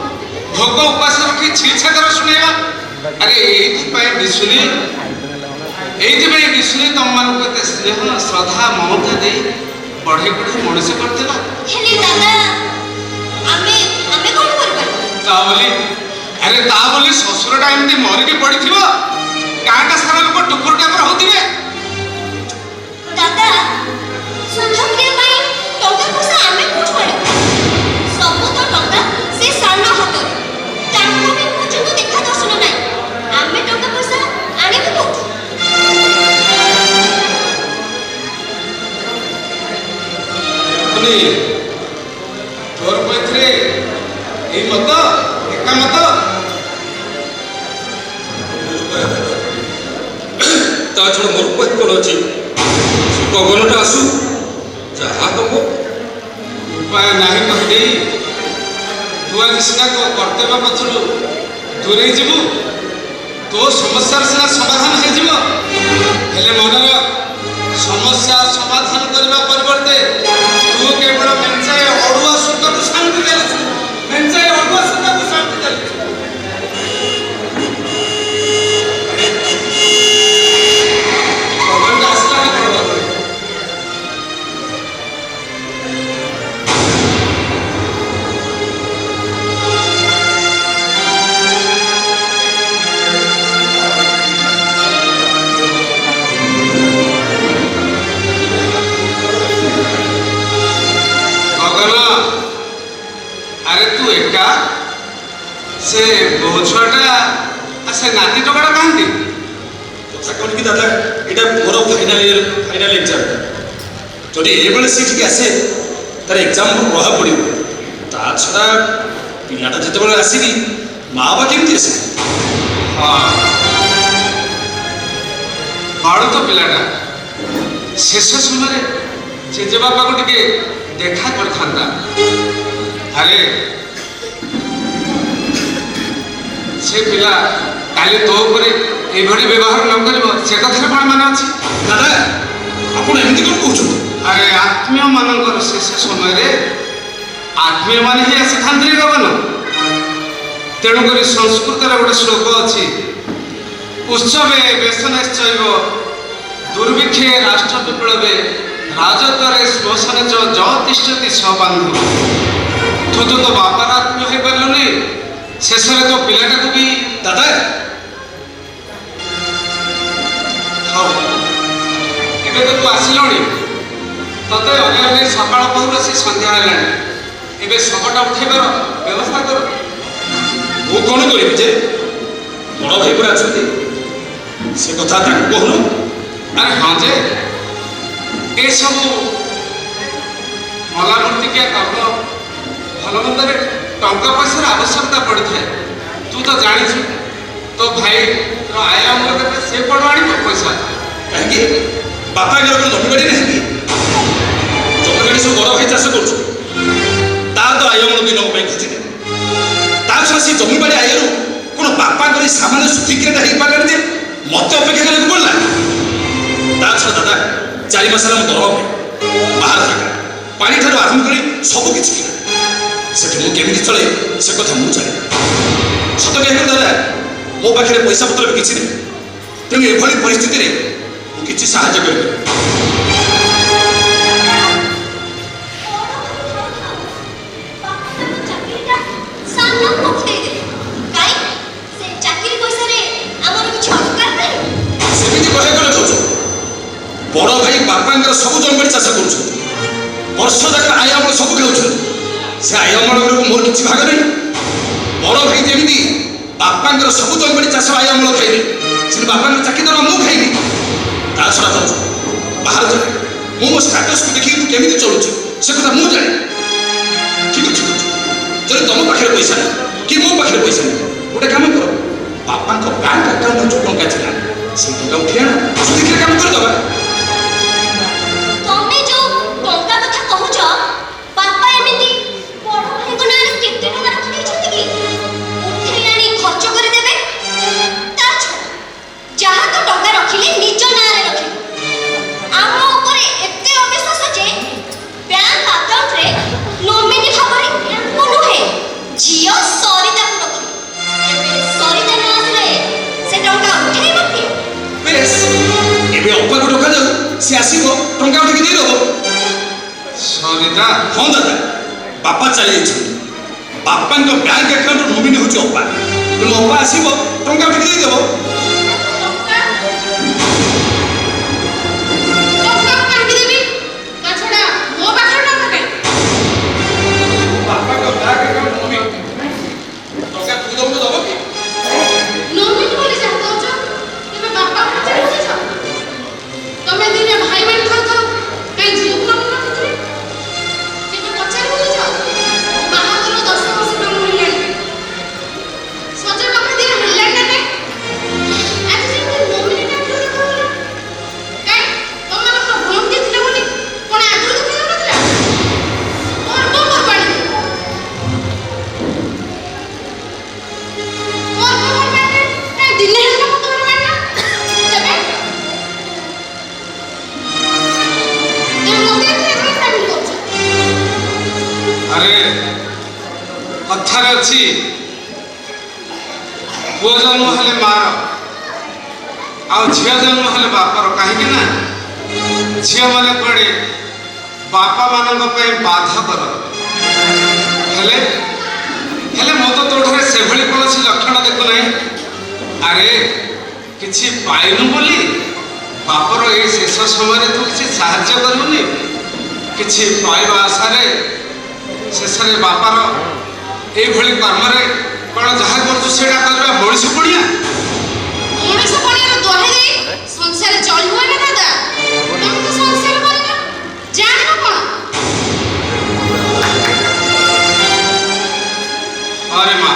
ଭୋଗ ଉପାସ ରଖି ଛିଛାକର ଶୁଣେଇବା। ଆରେ ଏଇଥିପାଇଁ ବିଶୁନି ତମମାନଙ୍କୁ ଏତେ ସ୍ନେହ ଶ୍ରଦ୍ଧା ମମତା ଦେଇ ବଢ଼େଇ ବଢ଼େଇ ମଣିଷ କରିଥିଲା। ହେଲେ ଦାଦା ଆମେ କ'ଣ କରିପାରିବୁ? ତା ବୋଲି ଶ୍ୱଶୁରଟା ଏମିତି ମରିକି ପଡ଼ିଥିବ, ଗାଁଟା ସାରା ଲୋକ ଟୁକୁର ଟାକୁର ହଉଥିବେ। ଦାଦା ସୁନ୍ଦରିଆ ପାଇଁ ଟଙ୍କା ପଇସା ଆମେ କୋଉଠୁ ଆଣିବୁ? ସବୁ ତ ଟଙ୍କା ସେ ସାନ ହାତରେ, ତାଙ୍କ ବି ପର୍ଯ୍ୟନ୍ତ ଦେଖା ଦର୍ଶନ ନାହିଁ। ଆମେ ଟଙ୍କା ପଇସା ଆଣିବୁ କୋଉଠୁ? ତୋର ପଇଥିରେ ଏଇ ମତ ଏକା ମତ ତା ଛଡ଼ା ମୋର ଉପାୟ କ'ଣ ଅଛି? ଗଗନଟା ଆସୁ, ଯାହା ହବ। ଉପାୟ ନାହିଁ କହିଦେଇ ତୁ ଆଜି ସିନା ତୋ କର୍ତ୍ତବ୍ୟ ପଛରୁ ଦୂରେଇ ଯିବୁ, ତୋ ସମସ୍ୟାର ସିନା ସମାଧାନ ହେଇଯିବ। ହେଲେ ମନେ ରଖ, ସମସ୍ୟା ସମାଧାନ କରିବା ପରିବର୍ତ୍ତେ ତୁ କେବଳ ମେଞ୍ଚାଏ ଅଡ଼ୁଆ ସୁତକୁ ଶାନ୍ତି ଚାଲିଛୁ, ମେଞ୍ଚାଏ ଅଡ଼ୁଆ ସୁତକୁ ଶାନ୍ତି ଚାଲିଛୁ। ଗଗନଟା ଆସିଲାଣି କ'ଣ ବାପରେ? ଆରେ ତୁ ଏକା, ସେ ବୋହୁ ଛୁଆଟା ସେ ନାତି ଟୋକାଟା କାହାନ୍ତି? କଥା କ'ଣ କି ଦାଦା, ଏଇଟା ମୋର ଫାଇନାଲ ଏକ୍ଜାମ। ଯଦି ଏଇଭଳି ସେଠିକି ଆସେ ତାର ଏକ୍ଜାମ ପ୍ରଭାବ ପଡ଼ିବ। ତା ଛଡ଼ା ପିଲାଟା ଯେତେବେଳେ ଆସିକି ମା ବା କେମିତି ଆସିବେ? ହଁ, ବଡ଼ ତ ପିଲାଟା ଶେଷ ସମୟରେ ଜେଜେବାପାକୁ ଟିକେ ଦେଖା କରିଥାନ୍ତା। ଆରେ ସେ ପିଲା କାଲି ତୋ ଉପରେ ଏଇଭଳି ବ୍ୟବହାର ନ କରିବ, ସେ କଥାରେ କ'ଣ ମାନେ ଅଛି? ଦାଦା ଆପଣ ଏମିତି କ'ଣ କହୁଛନ୍ତି? ଆରେ ଆତ୍ମୀୟମାନଙ୍କର ଶେଷ ସମୟରେ ଆତ୍ମୀୟମାନେ ହିଁ ଆସିଥାନ୍ତି ଗଗନ। ତେଣୁକରି ସଂସ୍କୃତରେ ଗୋଟେ ଶ୍ଲୋକ ଅଛି, ଉତ୍ସବେ ବ୍ୟସନେଶ୍ଚୈବ ଦୁର୍ଭିକ୍ଷେ ରାଷ୍ଟ୍ର ବିପ୍ଳବେ ରାଜତ୍ୱରେ ଶ୍ମଶାନେ च ज ତିଷ୍ଠତି ସବାନ୍ଧୁ। ତୁ ତ ତୋ ବାପାର ଆତ୍ମୀୟ ହେଇପାରିଲୁନି, ଶେଷରେ ତୋ ପିଲାଟାକୁ ବି। ଦାଦା ହଉ, ଏବେ ତ ତୁ ଆସିଲଣି, ତତେ ଅନେକ ସକାଳ ପହରୁ ଆସି ସନ୍ଧ୍ୟା ହେଲାଣି। ଏବେ ଶବଟା ଉଠେଇବାର ବ୍ୟବସ୍ଥା କର। ମୁଁ କ'ଣ କରିବି ଯେ? ବଡ଼ ଭାଇ ପୁରା ଅଛନ୍ତି, ସେ କଥା ତାଙ୍କୁ କହୁନୁ। ଆରେ ହଁ ଯେ, ଏସବୁ ମଲା ମୂର୍ତ୍ତିକିଆ କର୍ମ ଭଲ ମନ୍ଦରେ ଟଙ୍କା ପଇସାର ଆବଶ୍ୟକତା ପଡ଼ିଥାଏ। ତୁ ତ ଜାଣିଛୁ ତୋ ଭାଇର ଆୟ ଅମଳ କେତେ, ସେ କ'ଣ ଆଣିବ ପଇସା? କାହିଁକି ବାପା ଘର କ'ଣ ଜମି ଗାଡ଼ି ନାହିଁ କି? ଜମି ଗାଡ଼ି ସବୁ ବଡ଼ ଭାଇ ଚାଷ କରୁଛୁ। ଜମିବାଡ଼ି ଆୟରୁ କ'ଣ ବାପାଙ୍କର ଏଇ ସାମାନ୍ୟ ସୁଧିକ୍ରିୟାଟା ହେଇପାରିଲାନି ଯେ ମୋତେ ଅପେକ୍ଷା କରିବାକୁ ପଡ଼ିଲା। ତା ଛଡ଼ା ଦାଦା 4 ମାସ ହେଲା ମୋ ଦରମା ବାହାର ଜାଗା ପାଣିଠାରୁ ଆରମ୍ଭ କରି ସବୁ କିଛି କିଣା। ସେଠି ମୁଁ କେମିତି ଚଳେ ସେ କଥା ମୁଁ ଜାଣେ। ସତ କହିବାକୁ ଦାଦା ମୋ ପାଖରେ ପଇସା ପତ୍ର ବି କିଛି ନାହିଁ। ତେଣୁ ଏଭଳି ପରିସ୍ଥିତିରେ ମୁଁ କିଛି ସାହାଯ୍ୟ କରିପାରିବି। ସେମିତି କହିବାକୁ ଗଲେ କହୁଛୁ ବଡ଼ ଭାଇ ବାପାଙ୍କର ସବୁ ଜମିବାଡ଼ି ଚାଷ କରୁଛନ୍ତି, ବର୍ଷ ଯାକ ଆୟ ଅମଳ ସବୁ ଖାଉଛନ୍ତି। ସେ ଆୟ ଅମଳରୁ ମୋର କିଛି ଭାଗ ନାହିଁ। ବଡ଼ ଭାଇ ଯେମିତି ବାପାଙ୍କର ସବୁ ଜମିବାଡ଼ି ଚାଷ ଆୟ ଅମଳ ଖାଇବେ, ସେମିତି ବାପାଙ୍କର ଚାକିରି ଦରମା ମୁଁ ଖାଇବି। ତା ଛଡ଼ା କହୁଛୁ ବାହାର ଜାଗା ମୁଁ ମୋ ଷ୍ଟାଟସକୁ ଦେଖିକି ତୁ କେମିତି ଚଳୁଛୁ ସେ କଥା ମୁଁ ଜାଣେ। ଠିକ୍ ଅଛି କହୁଛୁ ଯଦି ତମ ପାଖରେ ପଇସା ନାହିଁ କି ମୋ ପାଖରେ ପଇସା ନାହିଁ, ଗୋଟେ କାମ କର ବାପାଙ୍କ ବ୍ୟାଙ୍କ ଆକାଉଣ୍ଟରେ ଯେଉଁ ଟଙ୍କା ଥିଲା ସେ ଟଙ୍କା ଉଠେଇ ଆଣ, ସୁଧିକ୍ରିୟା କାମ କରିଦେବା। ତମେ ଯୋଉ ଟଙ୍କା କଥା କହୁଛ ବାପା ଏମିତି ବଡ଼ ଭାଇଙ୍କ ନାଁରେ କେତେ ଟଙ୍କା ରଖିଦେଇଛନ୍ତି କି? ଉଠେଇ ଆଣି ଖର୍ଚ୍ଚ କରିଦେବେ। ତା ଛଡ଼ା ଯାହା ତ ଟଙ୍କା ରଖିଲେ ନିଜ ନାଁରେ ରଖିଲେ। ଆମ ଉପରେ ଏତେ ଅବିଶ୍ୱାସ ଯେ ବ୍ୟାଙ୍କ ଆକାଉଣ୍ଟରେ ନୋମିନି ଭାବରେ ୟାଙ୍କୁ ନୁହେଁ ଝିଅ ସରିତାକୁ ରଖିଲେ। ଏବେ ସରିତା ନ ଆସିଲେ ସେ ଟଙ୍କା ଉଠେଇବ କି? ବେଶ ଏବେ ଅପାକୁ ଡକାଯାଉ, ସେ ଆସିବ ଟଙ୍କା ଉଠିକି ଦେଇଦେବ। ସରିତା? ହଁ ଦାଦା ବାପା ଚାଲି ଯାଇଛନ୍ତି। ବାପାଙ୍କ ବ୍ୟାଙ୍କ ଆକାଉଣ୍ଟ ନୋମିନି ହେଉଛି ଅପା। ତେଣୁ ଅପା ଆସିବ ଟଙ୍କା ଉଠିକି ଦେଇଦେବ। ବାପାଙ୍କ ବ୍ୟାଙ୍କ ଆକାଉଣ୍ଟ ନୋମିନି ଟଙ୍କା ତୁ ଦେବ କି? ନୋମିନି ବୋଲି ଯାହା କହୁଛ ତେବେ ବାପା ପଚାରି ବୁଝୁଛ? ତମେ ଦିନେ ଭାଇ ମାନେ ଖାଉଥାଉ କାହିଁ ଝିଅକୁ ରଖିଥିଲେ? ତେବେ ପଚାରି ବୁଝୁଛ? ବାହାଘର 10 ବର୍ଷ କାମ ହେଲାଣି, ସଜ ଟଙ୍କା ଦିନ ହେଲାଣି ନା ନାଇଁ? ଆଜି ଯେମିତି ନୋମିନି ଟାଙ୍କିରେ ଦେଖାଗଲା କାହିଁ ତମମାନଙ୍କର ଭୋଟ ଦେଇଥିଲେ ବୋଲି କ'ଣ ଆଗରୁ ଦେଖାଯାଉନଥିଲା? ପର୍ବପର୍ବାଣି ଦିନେ ହେଲେ ମତେ ମାରିନା ତେବେ ମତେ ଏଥିରେ ସାମିଲ କରୁଛ? ଆରେ କଥାରେ ଅଛି ପୁଅ ଜନ୍ମ ହେଲେ ମାର ଆଉ ଝିଅ ଜନ୍ମ ହେଲେ ବାପର। କାହିଁକି ନା ଝିଅମାନେ କୁଆଡ଼େ ବାପାମାନଙ୍କ ପାଇଁ ବାଧକର। ହେଲେ ହେଲେ ମୁଁ ତ ତୋଠାରେ ସେଭଳି କୌଣସି ଲକ୍ଷଣ ଦେଖୁନାହିଁ। ଆରେ କିଛି ପାଇନୁ ବୋଲି ବାପର ଏଇ ଶେଷ ସମୟରେ ତୁ କିଛି ସାହାଯ୍ୟ କରିବୁନି? କିଛି ପାଇବା ଆଶାରେ ଶେଷରେ ବାପାର ଏଇଭଳି କର୍ମରେ କ'ଣ ଯାହା କରୁଛୁ ସେଇଟା କରିବା ମଣିଷ ପଡ଼ିଆ? ମଣିଷ ପଣିଆର ଦୋହାଇ ଦେଇ ସଂସାରରେ ଚଳି ହୁଏ ନା ଦାଦା? ତମେ ତ ସଂସାର କରିନ, ଜାଣିବ କ'ଣ? ଆରେ ମା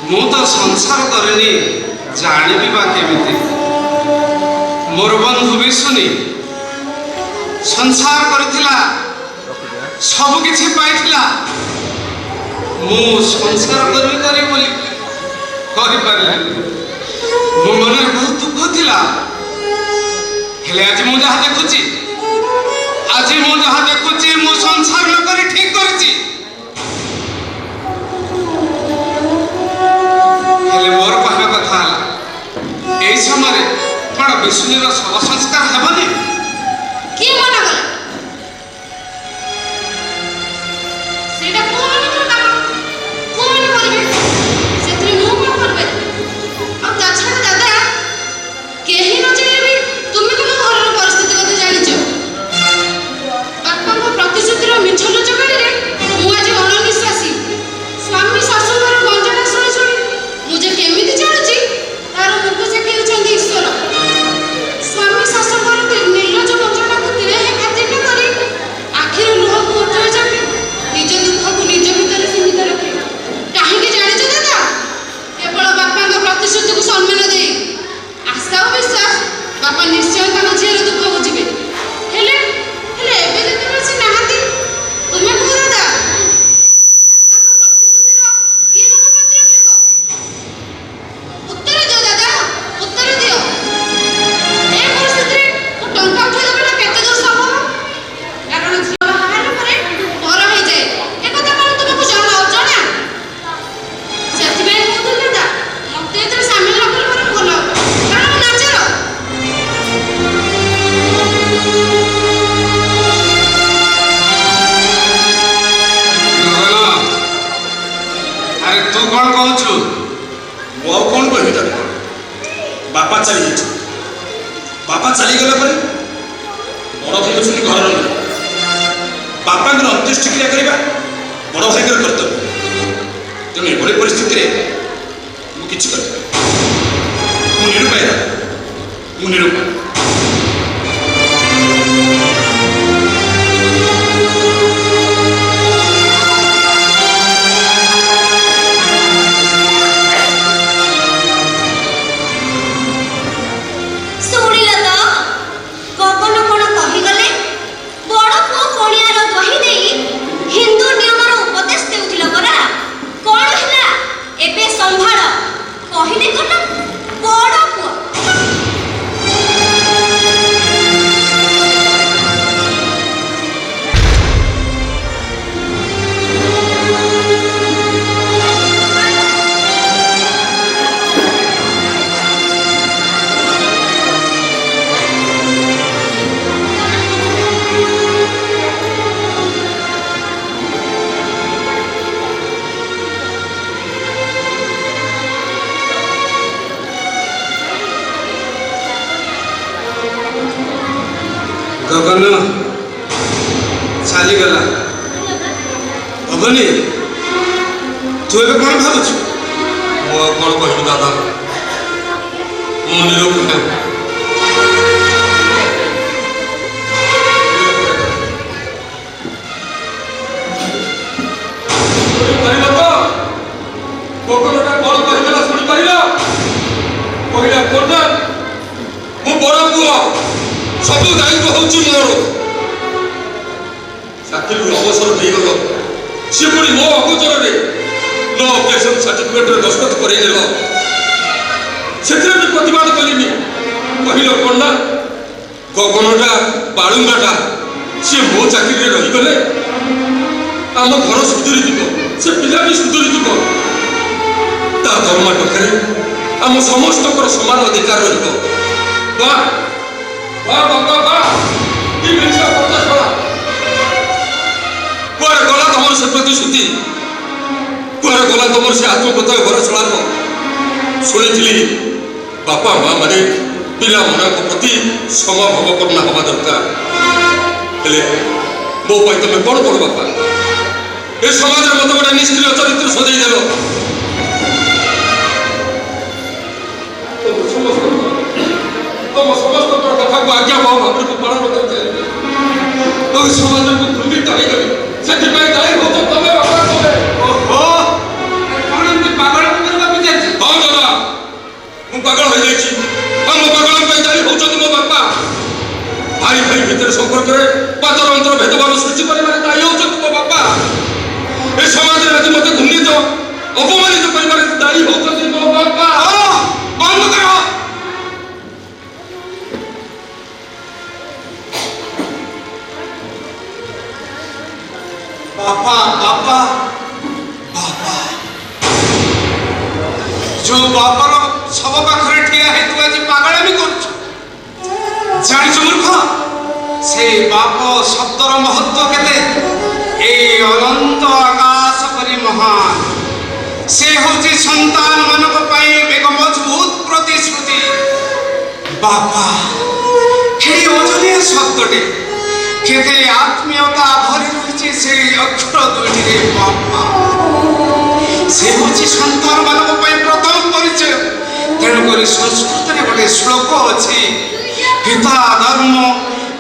ମୁଁ ତ ସଂସାର କରିନି, ଜାଣିବି ବା କେମିତି? ମୋର ବନ୍ଧୁ ବିଶୁନି ସଂସାର କରିଥିଲା, ସବୁ କିଛି ପାଇଥିଲା। ମୁଁ ସଂସାର କରିବି ବୋଲି କରିପାରିଲିନି। ମୋ ମନରେ ବହୁତ ଦୁଃଖ ଥିଲା। ହେଲେ ଆଜି ମୁଁ ଯାହା ଦେଖୁଛି ମୁଁ ସଂସାର ନ କରି ଠିକ୍ କରିଛି। ହେଲେ ମୋର କହିବା କଥା ହେଲା ଏଇ ସମୟରେ କ'ଣ ବିଶୁନିର ଶବ ସଂସ୍କାର ହେବନି? କିଏ ମନା କଲା? ସେଇଟା ପୁଅମାନଙ୍କର କାମ, ପୁଅମାନେ କରିବେ, ସେଥିରେ ମୁଁ କ'ଣ କରିପାରିବି? ଆଉ ତା ଛଡ଼ା ଦାଦା କେହି ନ ଚାହିଁଲେ ବି ତୁମେ ତମ ଘରର ପରିସ୍ଥିତି କଥା ଜାଣିଛ। ବାପାଙ୍କ ପ୍ରତିଶ୍ରୁତିର ତୁ କ'ଣ କହୁଛୁ? ମୁଁ ଆଉ କ'ଣ କହିବି ତାକୁ? ବାପା ଚାଲିଯାଇଛି। ବାପା ଚାଲିଗଲା ପରେ ବଡ଼ ଭାଇ ଅଛନ୍ତି ଘରର ଲୋକ। ବାପାଙ୍କର ଅନ୍ତ୍ୟେଷ୍ଟିକ୍ରିୟା କରିବା ବଡ଼ ଭାଇଙ୍କର କର୍ତ୍ତବ୍ୟ। ତେଣୁ ଏଭଳି ପରିସ୍ଥିତିରେ ମୁଁ କିଛି କରିବି। ମୁଁ ନିରୁପାୟ। ଗଗନ ଚାଲିଗଲା। ଭଗନୀ, ତୁ ଏବେ କ'ଣ ଭାବୁଛୁ? ମୁଁ ଆଉ କ'ଣ କହିବି ଦାଦା, ମୁଁ ନିରୁପାୟ। ଗଗନଟା କ'ଣ କହିଦେଲା ଶୁଣିପାରିଲ? କହିଲା କର୍ଣ୍ଣା, ମୁଁ ବଡ଼ ପୁଅ, ସବୁ ଦାୟିତ୍ୱ ହେଉଛି ମୋର। ଚାକିରିରୁ ଅବସର ନେଇଗଲ, ସେ ପୁଣି ମୋ ଅଗୋଚରରେ ନ ଅବଜେକ୍ସନ୍ ସାର୍ଟିଫିକେଟରେ ଦସ୍ତଖତ କରେଇ ନେଲ। ସେଥିରେ ବି ପ୍ରତିବାଦ କଲିନି। କହିଲ କର୍ଣ୍ଣା, ଗଗନଟା ବାଳୁଙ୍ଗାଟା, ସିଏ ମୋ ଚାକିରିରେ ରହିଗଲେ ଆମ ଘର ସୁଧୁରି ଯିବ, ସେ ପିଲା ବି ସୁଧୁରି ଯିବ। ତା ଦରମା ଟଙ୍କାରେ ଆମ ସମସ୍ତଙ୍କର ସମାନ ଅଧିକାର ରହିବ। ବାଃ ବାପା ବାଃ, କି ମିଛ କଥା ଶୁଣା। କୁଆଡ଼େ ଗଲା ତମର ସେ ପ୍ରତିଶ୍ରୁତି? କୁଆଡ଼େ ଗଲା ତମର ସେ ଆତ୍ମକଥା ଘର ଚଳାବ? ଶୁଣିଥିଲି ବାପା ମା ମାନେ ପିଲାମାନଙ୍କ ପ୍ରତି ସମଭାବାପନ୍ନ ହେବା ଦରକାର। ହେଲେ ମୋ ପାଇଁ ତମେ କ'ଣ କର ବାପା? ଏ ସମାଜରେ ମତେ ଗୋଟେ ନିଷ୍କ୍ରିୟ ଚରିତ୍ର ସଜେଇ ଦେଲ। ତମ ସମସ୍ତଙ୍କର କଥାକୁ ଆଜ୍ଞା ମୋ ଭାବରେ ମୁଁ ପାଳନ କରିଚାଲିବି। ସମାଜକୁ ଦୁର୍ନୀତ ହେଇଗଲି, ସେଥିପାଇଁ ଦାୟୀ ହଉଛ ତମେ ବାପା, ତମେ। ଓହୋ, କ'ଣ ଏମିତି ପାଗଳ କରିବାକୁ ଚାଲିଛି? ହଁ ଦାଦା, ମୁଁ ପାଗଳ ହେଇଯାଇଛି। ଆଉ ମୋ ପାଗଳ ପାଇଁ ଦାୟୀ ହଉଛନ୍ତି ମୋ ବାପା। ଭାଇ ଭାଇ ଭିତରେ ସମ୍ପର୍କରେ ପାତର ଅନ୍ତର ଭେଦଭାବ ସୃଷ୍ଟି କରିବାରେ ଦାୟୀ ହଉଛନ୍ତି ମୋ ବାପା। ଏ ସମାଜରେ ଆଜି ମତେ ଘୃଣିତ ଅପମାନିତ କରିବାରେ ଦାୟୀ ହଉଛନ୍ତି ମୋ ବାପା। ବନ୍ଦ କର। ବାପା ବାପା ବାପା, ଯୋଉ ବାପାର ଶବ ପାଖରେ ଠିଆ ହେଇଥିବ ଆଜି ପାଗଳାମି କରୁଛୁ। ଜାଣିଛୁ ମୂର୍ଖ, ସେଇ ବାପ ଶବ୍ଦର ମହତ୍ଵ କେତେ? ଏଇ ଅନନ୍ତ ଆକାଶ ପରି ମହାନ। ସେ ହଉଛି ସନ୍ତାନ ମାନଙ୍କ ପାଇଁ ଏକ ମଜବୁତ ପ୍ରତିଶ୍ରୁତି। ବାପା, କେହି ଓଜନିଆ ଶବ୍ଦଟେ, କେତେ ଆତ୍ମୀୟତା ଭରି ରହିଛି ସେଇ ଅକ୍ଷର ଦୁଇଟିରେ। ବାପା, ସେ ହଉଛି ସନ୍ତାନ ମାନଙ୍କ ପାଇଁ ପ୍ରଥମ ପରିଚୟ। ତେଣୁକରି ସଂସ୍କୃତରେ ଗୋଟେ ଶ୍ଲୋକ ଅଛି, ପିତା ଧର୍ମ,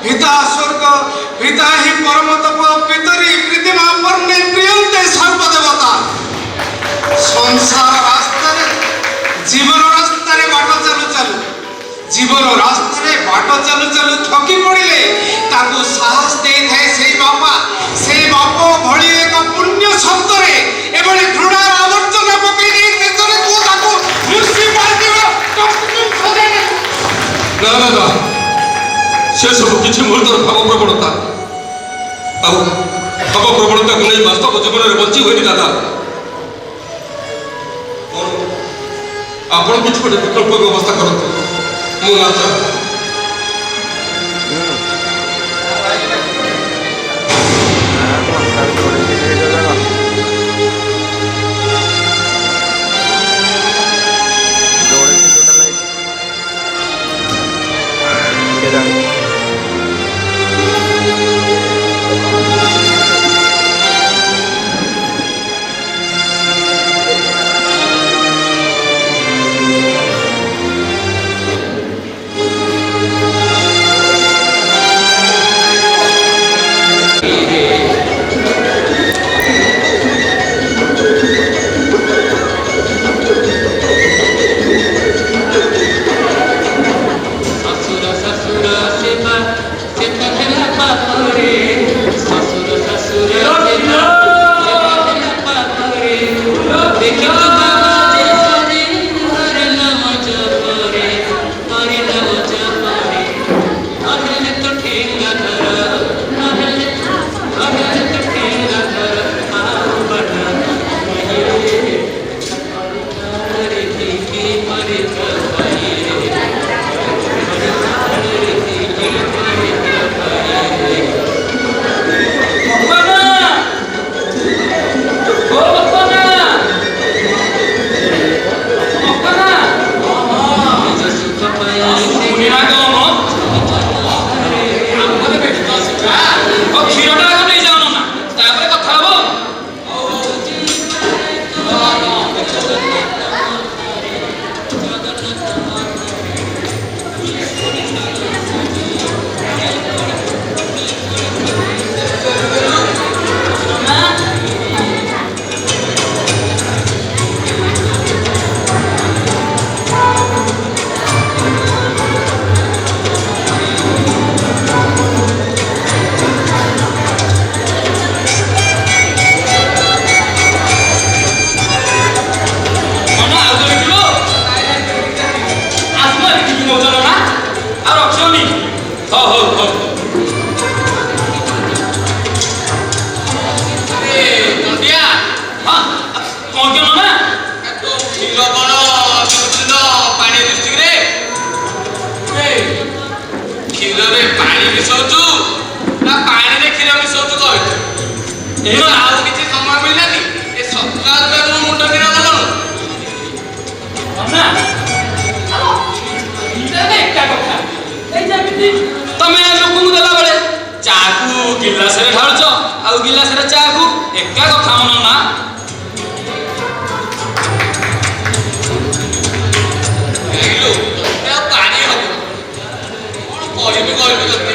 ପିତା ସ୍ୱର୍ଗ, ପିତା ହିଁ ପରମ ତପ, ପିତରି ପ୍ରୀତିମା ପର୍ଣ୍ଣେ ପ୍ରିୟନ୍ତେ ସର୍ବଦେବତା। ସଂସାର ରାସ୍ତାରେ, ଜୀବନ ରାସ୍ତାରେ ବାଟ ଚାଲୁ ଚାଲୁ, ଜୀବନ ରାସ୍ତାରେ ବାଟ ଚାଲୁ ଚାଲୁ ଥକି ପଡ଼ିଲେ ତାକୁ ସାହସ ଦେଇଥାଏ ସେଇ ବାପା। ସେଇ ବାପ ଭଳି ଏକ ପୁଣ୍ୟ ଶବ୍ଦରେ ଏଭଳି ଘୃଣାର ଆବର୍ଜନା ପକେଇ ଦେଇ ଶେଷରେ ତୁ ତାକୁ ମ୍ୟୁନିସିପାଲିଟିର ନା ନା ନା, ସେ ସବୁ କିଛି ମୁହୂର୍ତ୍ତର ଭାବ ପ୍ରବଣତା। ଆଉ ଭାବ ପ୍ରବଣତାକୁ ନେଇ ବାସ୍ତବ ଜୀବନରେ ବଞ୍ଚି ହୁଏନି ଦାଦା। ଆପଣ କିଛି ଗୋଟେ ବିକଳ୍ପ ବ୍ୟବସ୍ଥା କରନ୍ତୁ। ମୁଁ ନାଚ কেন না তো କ୍ଷୀର କ'ଣ ବିକୁଥିଲ ପାଣି ଡିଷ୍ଟ୍ରିକ୍ଟରେ କ୍ଷୀରରେ ପାଣି ମିଶାଉଛୁ ନା ପାଣିରେ କ୍ଷୀର ମିଶାଉଛୁ କହିଛୁ ଆଉ କିଛି ସମୟ ମିଳିଲାନି ଏ ସକାଳ ମୋ ମୁଣ୍ଡ କିଣା ଗଲୁ ଏକା କଥା ଏଇ ଯେମିତି ତମେ ଲୋକଙ୍କୁ ଦେଲା ବେଳେ ଚାକୁ ଗିଲାସରେ ଢାଳୁଛ ଆଉ ଗିଲାସରେ ଚାକୁ ଏକା କଥା ମନ ନା ପାଣି ହବ କ'ଣ କହିବି ତତେ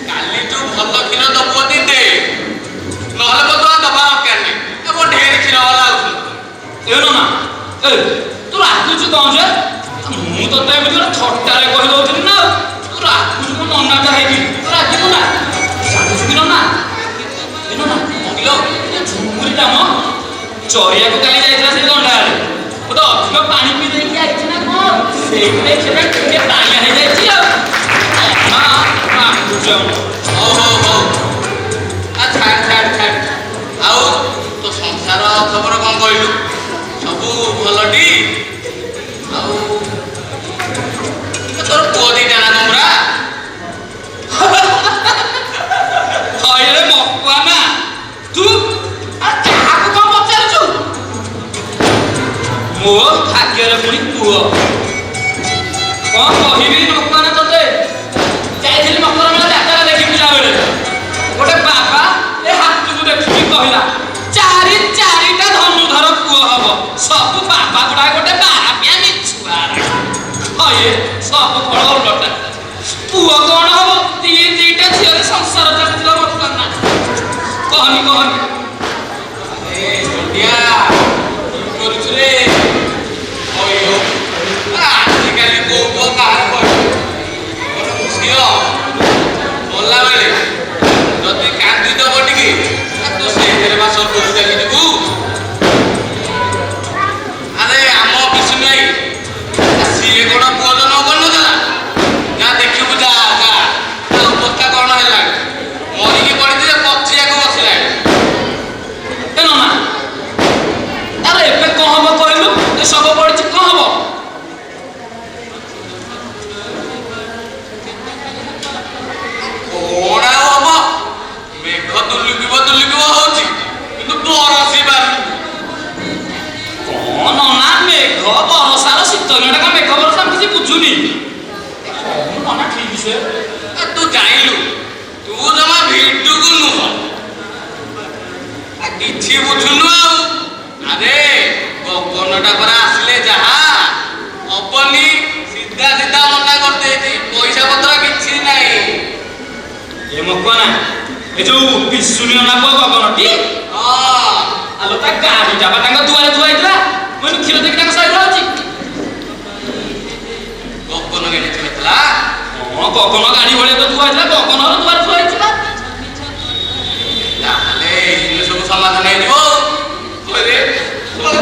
କାଲିଠୁ ଭଲ କ୍ଷୀର ଦବୁ ଯଦି ଦେ ନହେଲେ ଦବା ଦରକାର ନାହିଁ ମୋ ଢେର କ୍ଷୀର ବାଲା ଆଉଛନ୍ତି ଏ ନା ତୁ ରାଗୁଛୁ କ'ଣ ଯେ ମୁଁ ତତେ ଏମିତି ଗୋଟେ ଥଟ୍ଟାରେ କହିଦଉଥିଲି ନା ତୁ ରାଗୁଛୁ ମୋ ନନାଟା ହେଇକି ତୁ ରାଗିବୁ ନା ରାଗୁଛୁ କି ନନା ଝୁମୁରିଟା ମ ଚରିବାକୁ କାଲି ଯାଇଥିଲା ସେଇ ଦଣ୍ଡା ଆଡ଼େ ବୋଧେ ଅଧିକ ପାଣି ପିଇ ଦେଇକି ଆଇଛି ନା କ'ଣ ସେଇଥିପାଇଁ ସେଟା ଟିକେ ପାଣିଆ ହେଇଯାଇଛି ଆଉ ହଉ ଛାଡ଼ ଆଉ ତୋ ସଂସାର ଖବର କ'ଣ କହିଲୁ ସବୁ ଭଲଟି ଆଉ ତୋର ପୁଅ ଦିଟା ନା ତମରା ହଇରେ ମକୁଆ ନା ତୁ କାହାକୁ କ'ଣ ପଚାରୁଛୁ ମୋ ଭାଗ୍ୟରେ ପୁଣି ପୁଅ କ'ଣ କହିବି ମକୁଆ ନା ତତେ ଯାଇଥିଲି ମକର ମେଳା ଯାତ୍ରା ଦେଖି ପିଲା ବେଳେ ଗୋଟେ ବାବା ଏ ହାତକୁ ଦେଖିକି କହିଲା ଚାରିଟା ଧନୁଧର ପୁଅ ହବ ସବୁ ବାବା ଗୁଡା ଗୋଟେ ବାରାପିଆ ମିଛୁଆ ହଏ ସବୁ ଫଳ ଉଲଟା ପୁଅ କ'ଣ ହବ ଦିଟା ଝିଅରେ ସଂସାର ଚାଲିଥିଲା ମତ ନା କହନି କରୁଛୁ ରେ ଆଜିକାଲି କୋଉ ପୁଅ କାହାର କହିବୁ ଝିଅ ମଲା ବେଳେ ଯଦି କାନ୍ଦିଦବ ଟିକେ ତୁ ସେଇଥିରେ ବା ସ୍ୱର୍ଗକୁ ଚାଲିଯିବୁ ଆରେ ଆମ ବିଷ୍ଣୁ ଭାଇ ସିଏ କ'ଣ ପୁଅ ଜନ୍ମ କରିନଥିଲା ଯା ଦେଖିବୁ ଯା ଅବସ୍ଥା କ'ଣ ହେଲାଣି ମରିକି ପଡ଼ିଥିଲେ ପଚିବାକୁ ବସିଲାଣି ଏ ନନା ଆରେ ଏବେ କ'ଣ ହବ କହିଲୁ ଏ ସବୁ ପଡ଼ିଛି କ'ଣ ହବ କ'ଣ ଆଉ ହବ ମେଘ ଦୁଲିକିବ ହଉଛି କିନ୍ତୁ ବରସି ପାରୁନି କ'ଣ ନନା ମେଘ ବରସାର ଶୀତ ଦିନଟା କ'ଣ ମେଘ ବରସା ଆମେ କିଛି ବୁଝୁନି ନନା ଠିକ ସେ ତୁ ଜାଣିଲୁ ତୁ ଜମା ଭିଡୁକୁ ନୁହଁ କିଛି ବୁଝୁନୁ ଆଉ ଆରେ ଗଗନଟା ପରା ଆସିଲେ ଯାହା ହବନି ସିଧା ମନା କରିଦେଇଛି ପଇସା ପତ୍ର କିଛି ନାହିଁ ଏ ମକୁଆ ନା ଏ ଯୋଉ ବିଶୁନି ନା ପୁଅ ଗଗନଟି ଆଲୋ ତା ଗାଡ଼ିଟା ବା ତାଙ୍କ ଦୁଆରେ ଥୁଆ ହେଇଥିଲା ମୁଁ କ୍ଷୀର ଦେଇକି ତାଙ୍କ ସାଇଡ୍ ରହୁଛି ଗଗନ ଗାଡ଼ି ଥୁଆଇଥିଲା ହଁ ଗଗନ ଗାଡ଼ି ଭଳିଆ ତ ଥୁଆ ହେଇଥିଲା ଗଗନର ଦୁଆରେ ଥୁଆ ହେଇଛି ବା ତାହେଲେ ଏଇ ସବୁ ସମାଧାନ ହେଇଯିବ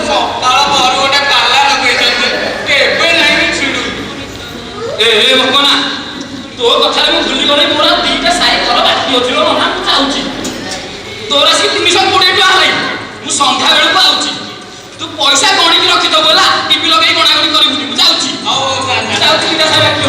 ସକାଳ ପହରୁ ଗୋଟେ ପାଲା ଲଗେଇଛନ୍ତି କେବେ ନାହିଁ ଛିଡୁ ଏ ମକୁଆ ନା ତୋ କଥାରେ ମୁଁ ଭୁଲି ଗଲି ମୋର ଦିଟା ସାଇ ଘର ବାକି ଅଛି ମନା ମୁଁ ଚାହୁଁଛି ତୋର ଆସିକି 320 ଟଙ୍କା ହେଲାଣି ମୁଁ ସନ୍ଧ୍ୟା ବେଳକୁ ଆଉଛି ତୁ ପଇସା ଗଣିକି ରଖିଦେବୁ ହେଲା ଟିଭି ଲଗେଇ ଗଣାଗଣି କରିବୁନି ମୁଁ ଯାଉଛି ଯାଉଛି ଦିଟା ସାଇ ବାକି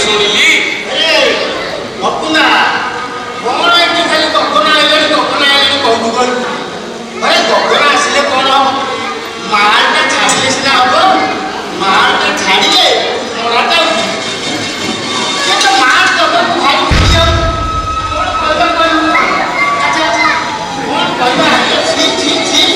ଶୁଣିଲି। ବପୁନା କଣ ଏଠି ଖାଲି ଗଗନା ଆଇଲାଣି କହୁଛୁ କହିବୁ। ଆରେ ଗଗନା ଆସିଲେ କଣ ହବ? ମାଲଟା ଛାଡ଼ିଲେ ସିନା ହବ। ମାଲଟା ଛାଡ଼ିଲେ ମରାଟା ସେ ତ ମାଲ ଦବାକୁ ଭାରି ଖୁସି ଆଉ କଣ କହିବା କହିବୁ। ଆଚ୍ଛା କଣ କହିବା? ଛି ଛି ଛି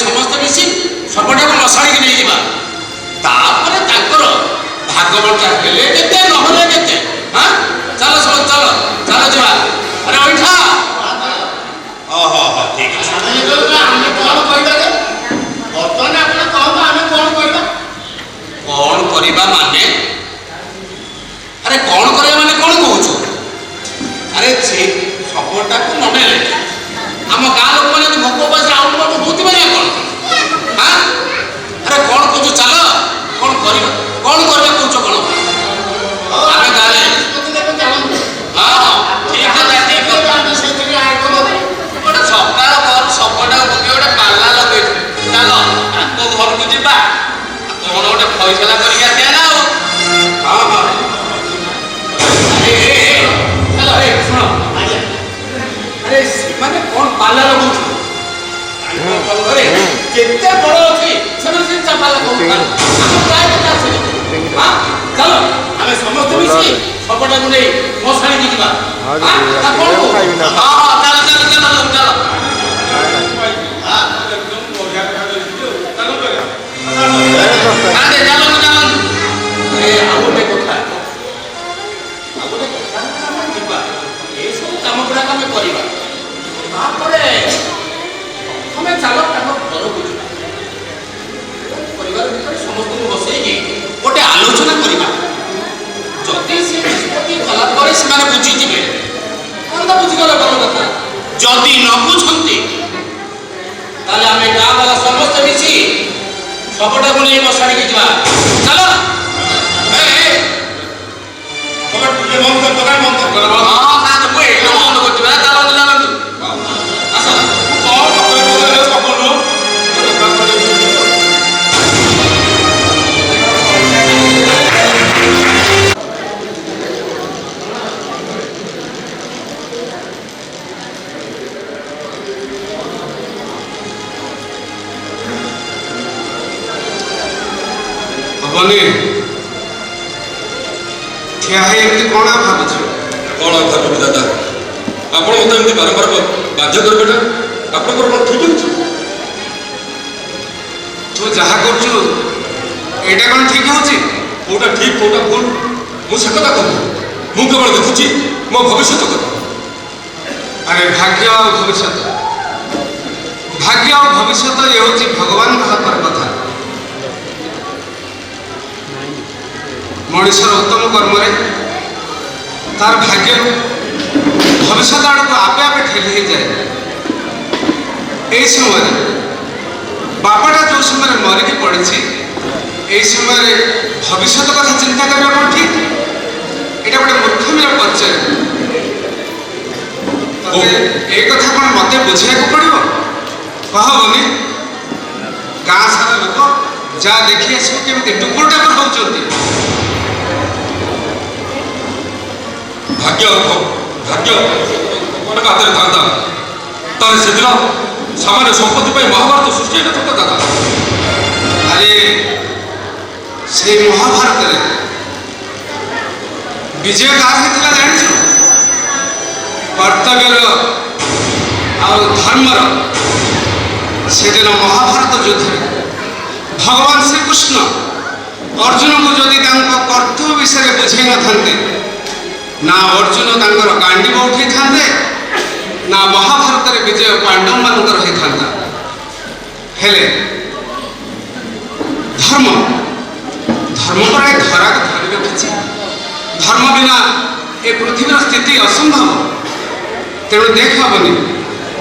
ସମସ୍ତେ ମିଶି ସବୁଟାକୁ ମଶାଣିକି ନେଇଯିବା ତାପରେ ଭାଗ ବଣ୍ଟା ହେଲେ କେତେ ନହେଲେ କେତେ ହଁ ଚାଲ ଚାଲ ଚାଲ ଚାଲ ଯିବା ଆରେ ଉଠା ଓହୋ ହୋ ଠିକ ଅଛି ଆମେ କଣ କହିବା ଯେ ବର୍ତ୍ତମାନ ଆପଣ କହନ୍ତୁ ଆମେ କଣ କରିବା କଣ କରିବା ମାନେ ଆରେ କଣ କରିବା ମାନେ କଣ କହୁଛୁ ଆରେ ସେ ଖବରଟାକୁ ନନେଲେ ଆମ ଗାଁ ଲୋକମାନେ ଯଦି ଭୋକ ଉପାସରେ ଆଉଟ ପାଉଟ ହଉଥିବେ ନା କଣ ହଁ ଆରେ କଣ କହୁଛୁ ଚାଲ କଣ କରିବା କହୁଛ କଣ ଆମେ ତାହେଲେ ହଁ ହଁ ଠିକ ଅଛି ଗୋଟେ ସକାଳ ଘର ସବୁଟାକୁ ପକେଇ ଗୋଟେ ପାଲା ଲଗେଇଛୁ ଚାଲ ତାଙ୍କ ଘରକୁ ଯିବା କଣ ଗୋଟେ ଫଇସଲା କରିକି ଆସିବା ନା ଆଉ ହଁ ହଁ ଚାଲ ଶୁଣ ଆରେ ସେମାନେ କଣ ପାଲା ଲଗାଉଛୁ ଘରେ କେତେ ବଡ ଅଛି ସେମାନେ ସେ ଚାପାଲା କହୁଛନ୍ତି ଆମ ପ୍ରାୟ କଥା ଆସିବ ହଁ ଚାଲ ଆମେ ସମସ୍ତେ ମିଶି ସପଟାକୁ ନେଇ ମଶାଣିକି ଯିବା ହଁ ଚାଲ ଚାଲ ଚାଲ ଚାଲ ଆଉ ଗୋଟେ କଥା ଯିବା ଏସବୁ କାମ ଗୁଡାକ ଆମେ କରିବା ତାପରେ ଆମେ ଚାଲ ତାଙ୍କ ଘରକୁ ଯିବା ପରିବାର ଭିତରେ ସମସ୍ତଙ୍କୁ ବସେଇକି ଗୋଟେ ଆଲୋଚନା କରିବା ଯଦି ସେ ନିଷ୍ପତ୍ତି କଲା ପରେ ସେମାନେ ବୁଝିଯିବେ ତାହେଲେ ତ ବୁଝିଗଲେ ଭଲ କଥା ଯଦି ନ ବୁଝନ୍ତି ତାହେଲେ ଆମେ ଗାଁ ବାଲା ସମସ୍ତେ ମିଶି ସପଟାକୁ ନେଇ ମଶାଣିକି ଯିବା ଚାଲ ଠିଆ ହେଇ ଏମିତି କଣ ଭାବୁଛୁ କଣ ଭାବିବି ଦାଦା ଆପଣ ମତେ ଏମିତି ବାରମ୍ବାର ବାଧ୍ୟ କରିବେଟା ଆପଣଙ୍କର କଣ ଠିକ ଅଛି ତୁ ଯାହା କରୁଛୁ ଏଇଟା କଣ ଠିକ ହଉଛି କୋଉଟା ଠିକ କୋଉଟା ଭୁଲ ମୁଁ ସେ କଥା କହୁନି ମୁଁ କେବଳ ଦେଖୁଛି ମୋ ଭବିଷ୍ୟତ କଥା ଆରେ ଭାଗ୍ୟ ଆଉ ଭବିଷ୍ୟତ ଇଏ ହଉଛି ଭଗବାନଙ୍କ ହାତର କଥା ମଣିଷର ଉତ୍ତମ କର୍ମରେ ତାର ଭାଗ୍ୟ ଭବିଷ୍ୟତ ଆଡ଼କୁ ଆପେ ଆପେ ଠେଲି ହେଇଯାଏ ଏହି ସମୟରେ ବାପାଟା ଯେଉଁ ସମୟରେ ମରିକି ପଡ଼ିଛି ଏହି ସମୟରେ ଭବିଷ୍ୟତ କଥା ଚିନ୍ତା କରିବା କ'ଣ ଠିକ୍ ଏଇଟା ଗୋଟେ ମୂର୍ଖମୀର ପରିଚୟ ଏଇ କଥା କ'ଣ ମୋତେ ବୁଝିବାକୁ ପଡ଼ିବ କହବନି ଗାଁ ସାରା ଲୋକ ଯାହା ଦେଖି ଆସିବ କେମିତି ଟୁକୁର ଟାକୁର ହେଉଛନ୍ତି ଭାଗ୍ୟ ଭଗବାନଙ୍କ ହାତରେ ଥାନ୍ତା ତାହେଲେ ସେଦିନ ସାମାନ୍ୟ ସମ୍ପତ୍ତି ପାଇଁ ମହାଭାରତ ସୃଷ୍ଟି ହେଇନଥାନ୍ତା ଦାଦା ଆରେ ସେଇ ମହାଭାରତରେ ବିଜୟ କାହାର ହେଇଥିଲା ଜାଣିଛୁ କର୍ତ୍ତବ୍ୟର ଆଉ ଧର୍ମର ସେଦିନ ମହାଭାରତ ଯୁଦ୍ଧରେ ଭଗବାନ ଶ୍ରୀକୃଷ୍ଣ ଅର୍ଜୁନଙ୍କୁ ଯଦି ତାଙ୍କ କର୍ତ୍ତବ୍ୟ ବିଷୟରେ ବୁଝାଇ ନଥାନ୍ତେ ନା ଅର୍ଜୁନ ତାଙ୍କର ଗାଣ୍ଡିବ ଉଠେଇଥାନ୍ତେ ନା ମହାଭାରତରେ ବିଜୟ ପାଣ୍ଡବମାନଙ୍କର ହେଇଥାନ୍ତା ହେଲେ ଧର୍ମ ପରା ଧରାକୁ ଧରି ରଖିଛି ଧର୍ମ ବିନା ଏ ପୃଥିବୀର ସ୍ଥିତି ଅସମ୍ଭବ ତେଣୁ ଦେଖ ହବନି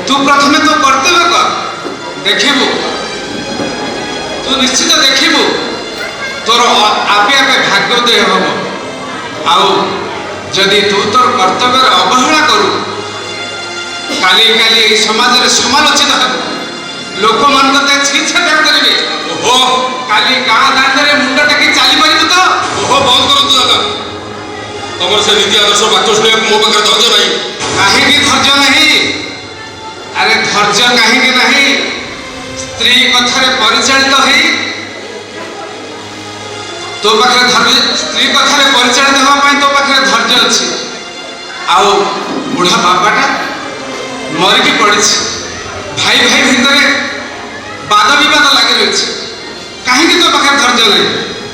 ତୁ ପ୍ରଥମେ ତୋ କର୍ତ୍ତବ୍ୟ କର ଦେଖିବୁ ତୁ ନିଶ୍ଚିତ ଦେଖିବୁ ତୋର ଆପେ ଆପେ ଭାଗ୍ୟୋଦୟ ହବ ଆଉ ଯଦି ତୁ ତୋର କର୍ତ୍ତବ୍ୟର ଅବହେଳା କରୁ କାଲି এই ସମାଜରେ ସମାଲୋଚିତ ହେବ ଲୋକମାନେ ତତେ ଛିଛାଟାର କରିବେ ଓହୋ କାଲି ଗାଁ ଦାଣ୍ଡରେ ମୁଣ୍ଡ ଟେକି ଚାଲିପାରିବୁ ତ ଓହୋ ବନ୍ଦ କରନ୍ତୁ ଦାଦା ତମର ସେ ନୀତି ଆଦର୍ଶ ବାକ୍ୟ ଶୁଣିବାକୁ ମୋ ପାଖରେ ଧୈର୍ଯ୍ୟ ନାହିଁ କାହିଁକି ଧୈର୍ଯ୍ୟ ନାହିଁ ଆରେ ଧୈର୍ଯ୍ୟ କାହିଁକି ନାହିଁ ସ୍ତ୍ରୀ କଥାରେ ପରିଚାଳିତ ହେଇ ତୋ ପାଖରେ ସ୍ତ୍ରୀ କଥାରେ ପରିଚାଳିତ ହେବା ପାଇଁ ତୋ ପାଖରେ ଧୈର୍ଯ୍ୟ ଅଛି ଆଉ ବୁଢ଼ା ବାପାଟା ମରିକି ପଡ଼ିଛି ଭାଇ ଭିତରେ ବାଦ ବିବାଦ ଲାଗି ରହିଛି କାହିଁକି ତୋ ପାଖରେ ଧୈର୍ଯ୍ୟ ନାହିଁ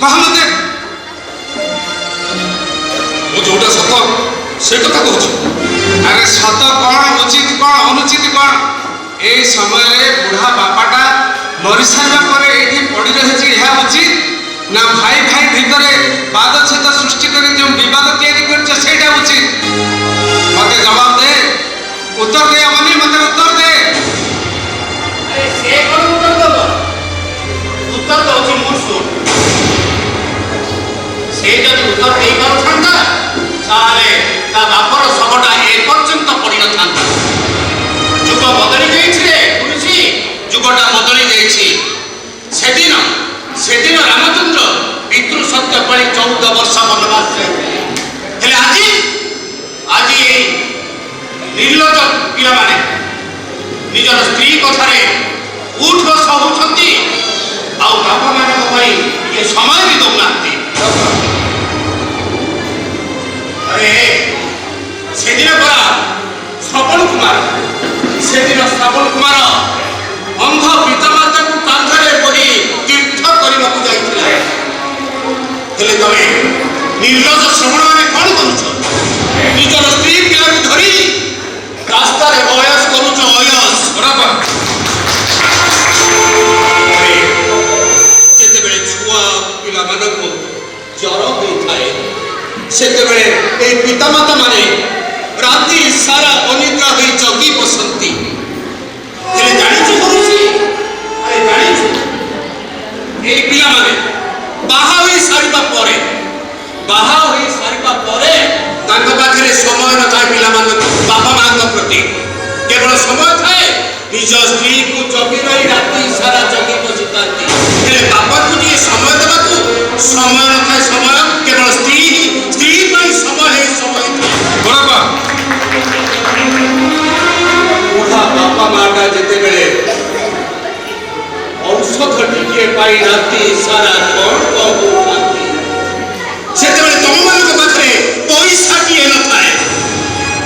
କହ ମତେ ସେ କଥା କହୁଛି। ଆରେ ସତ କ'ଣ ଉଚିତ କ'ଣ ଅନୁଚିତ କ'ଣ এই সময়ে বুড়া বাপাটা মরি সারা পরে এটি পড়ি রয়েছে ଏହା উচিত না ভাই ভাই ভিতরে বাদচ্ছেদ সৃষ্টি করে যে বিবাদ তৈরি করছে সেটা উচিত? মতে জবাব দে, উত্তর দে অমনি, মতে উত্তর দে। সে কোন উত্তর দেব? উত্তর দଉଛି ମୁଁ ଶୁଣ। ସେ ଯଦି ଉତ୍ତର ଦେଇ ପାରୁଥାନ୍ତା ତାହେଲେ ତା ବାପର ଶବଟା ଏପର୍ଯ୍ୟନ୍ତ ପଡ଼ିନଥାନ୍ତା। ଯୁଗ ବଦଳି ଯାଇଛି ରେ ଗୁରୁଜୀ, ଯୁଗଟା ବଦଳି ଯାଇଛି। ସେଦିନ ରାମଚନ୍ଦ୍ର ପିତୃ ସତ୍ୟ ପାଳି 14 ବର୍ଷ ବନବାସ ଯାଇଥିଲେ। ହେଲେ ଆଜି ଏଇ ନିର୍ଲଜ ପିଲାମାନେ ନିଜର ସ୍ତ୍ରୀ କଥାରେ ଉଠ ବସ ହେଉଛନ୍ତି ଆଉ ବାପା ମାନଙ୍କ ପାଇଁ ଟିକେ ସମୟ ବି ଦେଉନାହାନ୍ତି। ଆରେ ସେଦିନ ପରା ଶ୍ରବଣ କୁମାର ଅନ୍ଧ ପିତାମାତାକୁ କାନ୍ଧରେ ବୋହି ତୀର୍ଥ କରିବାକୁ ଯାଇଥିଲେ। ହେଲେ ତମେ ନିର୍ଲଜ ଶ୍ରବଣ ମାନେ କ'ଣ କରୁଛ? ନିଜର ସ୍ତ୍ରୀ ପିଲାକୁ ଧରି ରାସ୍ତାରେ ଅୟସ କରୁଛ, ଅୟସ। ଯେତେବେଳେ ଛୁଆ ପିଲାମାନଙ୍କୁ ଜ୍ୱର ହୋଇଥାଏ ସେତେବେଳେ এই ପିତାମାତା ମାନେ ରାତି ସାରା ଅନିଦ୍ରା ହୋଇ ଜଗି ବସନ୍ତି। ହେଲେ ଜାଣିଛୁ କରୁଛି, ଆରେ ଜାଣିଛୁ এই ପିଲାମାନେ ବାହା ହୋଇ ସାରିବା ପରେ ତାଙ୍କ ପାଖରେ ସମୟ ନଥାଏ ପିଲାମାନଙ୍କ ବାପା ମାଙ୍କ ପ୍ରତି। କେବଳ ସମୟ ଥାଏ ନିଜ ସ୍ତ୍ରୀକୁ ଜଗି ରହି ରାତି ସାରା ଜଗି ବସିଥାନ୍ତି। ହେଲେ ବାପାକୁ ଟିକେ ସମୟ ଦେବାକୁ ସମୟ ନଥାଏ। ସମୟ କେବଳ ସ୍ତ୍ରୀ ପାଇଁ ସମୟ ଥାଏ। ବୁଢ଼ା ବାପା ମାଟା ଯେତେବେଳେ ଔଷଧ ଟିକେ ପାଇ ରାତି ସାରା କ'ଣ କହୁଥାନ୍ତି ସେତେବେଳେ ତମମାନଙ୍କ ପାଖରେ ପଇସାଟିଏ ନଥାଏ।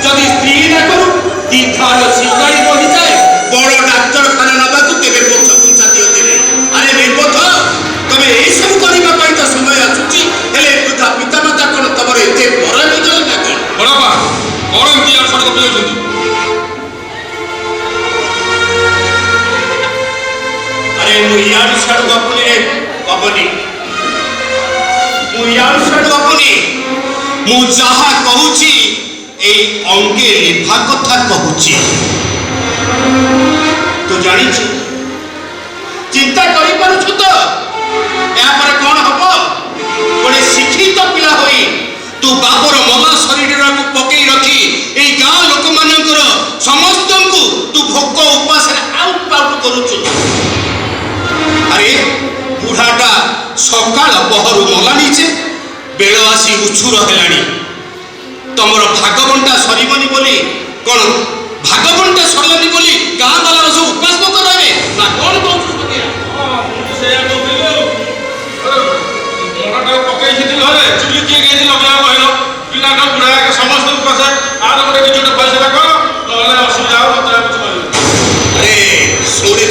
ଯଦି ସ୍ତ୍ରୀ ଡାକରୁ ଦିଧାର ଶିକାରୀ ବହିଯାଏ ବଡ଼ ଡାକ୍ତରଖାନା ନେବାକୁ ତେବେ ପଛ ଘୁଞ୍ଚା ଦିଅନ୍ତିନି। ଆରେ ନିର୍বোଧ, ତମେ ଏଇସବୁ କରିବା ପାଇଁ ତ ସମୟ ଆସୁଛି। ହେଲେ ବୃଦ୍ଧା ପିତାମାତା କ'ଣ ତମର ଏତେ ବଡ଼ ହେଇଗଲେ ନା କ'ଣ? କ'ଣ ଏମିତି ଆଡ଼ୁ ସାଡ଼ୁ ଗପି ଯାଉଛନ୍ତି? ଆରେ ମୁଁ ଇଆଡୁ ସିଆଡୁ ଗପୁନି ରେ ଗପନି। ମୁଁ ଯାହା କହୁଛି ଏଇ ଅଙ୍ଗେ ଲିଭା କଥା କହୁଛି। ତୁ ଜାଣିଛୁ, ଚିନ୍ତା କରିପାରୁଛୁ ତ ଏହାପରେ କ'ଣ ହବ? ଗୋଟେ ଶିକ୍ଷିତ ପିଲା ହୋଇ ତୁ ବାପର ମଲା ଶରୀରକୁ ପକେଇ ରଖି ଏଇ ଗାଁ ଲୋକମାନଙ୍କର ସମସ୍ତଙ୍କୁ ତୁ ଭୋକ ଉପାସରେ ଆଉଟ ପାଉଟ କରୁଛୁ। ଆରେ ବୁଢ଼ାଟା ସକାଳ ପହରୁ ମଲାଣି ଯେ ବେଳ ଆସି ଉଛୁର ହେଲାଣି। ତମର ଭାଗବଣ୍ଟା ସରିବନି ବୋଲି କ'ଣ ଭାଗବଣ୍ଟା ସରିଲାନି ବୋଲି ଗାଁ ବାଲାର ସବୁ ଉପାସ ମତ ରହିବେ ନା କ'ଣ କହୁଛୁ? ପକେଇଥିଲି ଘରେ ଚୁଲି କିଏ କେମିତି ଲଗେଇବା କହିଲ? ପିଲାଟା ବୁଢ଼ା ସମସ୍ତଙ୍କୁ ପଛେ ଆର ଗୋଟେ କିଛି ଗୋଟେ ପଇସାଟା କର, ନହେଲେ ଅସୁବିଧା ହବ। ମତେ କିଛି କହିବ। ଆରେ ଶୁଣେ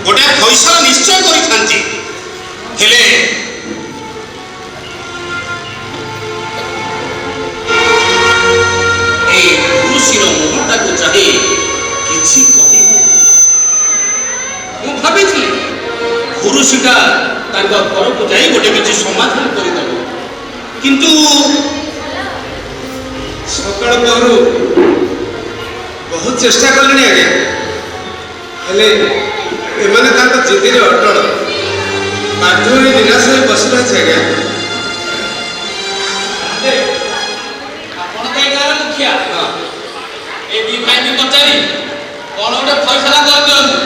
ଗୋଟେ ଫଇସଲା ନିଶ୍ଚୟ କରିଥାନ୍ତି। ହେଲେ ଏଇ ଋଷିର ମୁହଁଟାକୁ ଚାହିଁ କିଛି କହିବୁ। ମୁଁ ଭାବିଥିଲି ଋଷିଟା ତାଙ୍କ ଘରକୁ ଯାଇ ଗୋଟେ କିଛି ସମାଧାନ କରିଦେବ, କିନ୍ତୁ ସକାଳ ପହରୁ ବହୁତ ଚେଷ୍ଟା କଲେଣି ଆଜ୍ଞା, ହେଲେ ଏମାନେ ତାଙ୍କ ଜିଦିରେ ଅଟଳ। ବାଧ୍ୟ ହୋଇ ନିରାଶ ହୋଇ ବସି ରହିଛି ଆଜ୍ଞା। ଆପଣ ତ ଏଇ ଗାଁର ମୁଖିଆ, ଏ ଦି ଭାଇଙ୍କୁ ପଚାରି କ'ଣ ଗୋଟେ ଫଇସଲା କରିଦିଅନ୍ତୁ।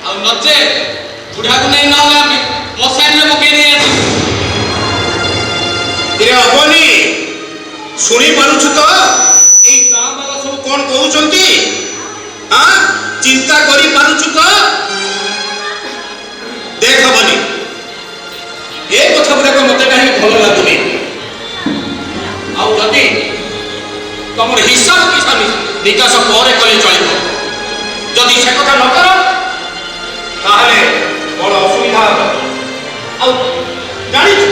ଆଉ ନଚେ ବୁଢ଼ାକୁ ନେଇ ନହେଲେ ଆମେ ମଶାଣିରେ ପକେଇ ଦେଇ ଆସିବୁ। ହବନି। ଶୁଣି ପାରୁଛୁ ତ ଏଇ ଗାଁ ବାଲା ସବୁ କ'ଣ କହୁଛନ୍ତି? ଚିନ୍ତା କରିପାରୁଛୁ ତ? ଦେଖ ହବନି, ଏ କଥା ଗୁଡ଼ାକ ମତେ କାହିଁକି ଭଲ ଲାଗୁନି। ଆଉ ଯଦି ତମର ହିସାବ ନିକାଶ ପରେ କଲେ ଚଳିବ। ଯଦି ସେ କଥା ନ କର ତାହେଲେ ବଡ଼ ଅସୁବିଧା ହବ। ଆଉ ଜାଣିଛୁ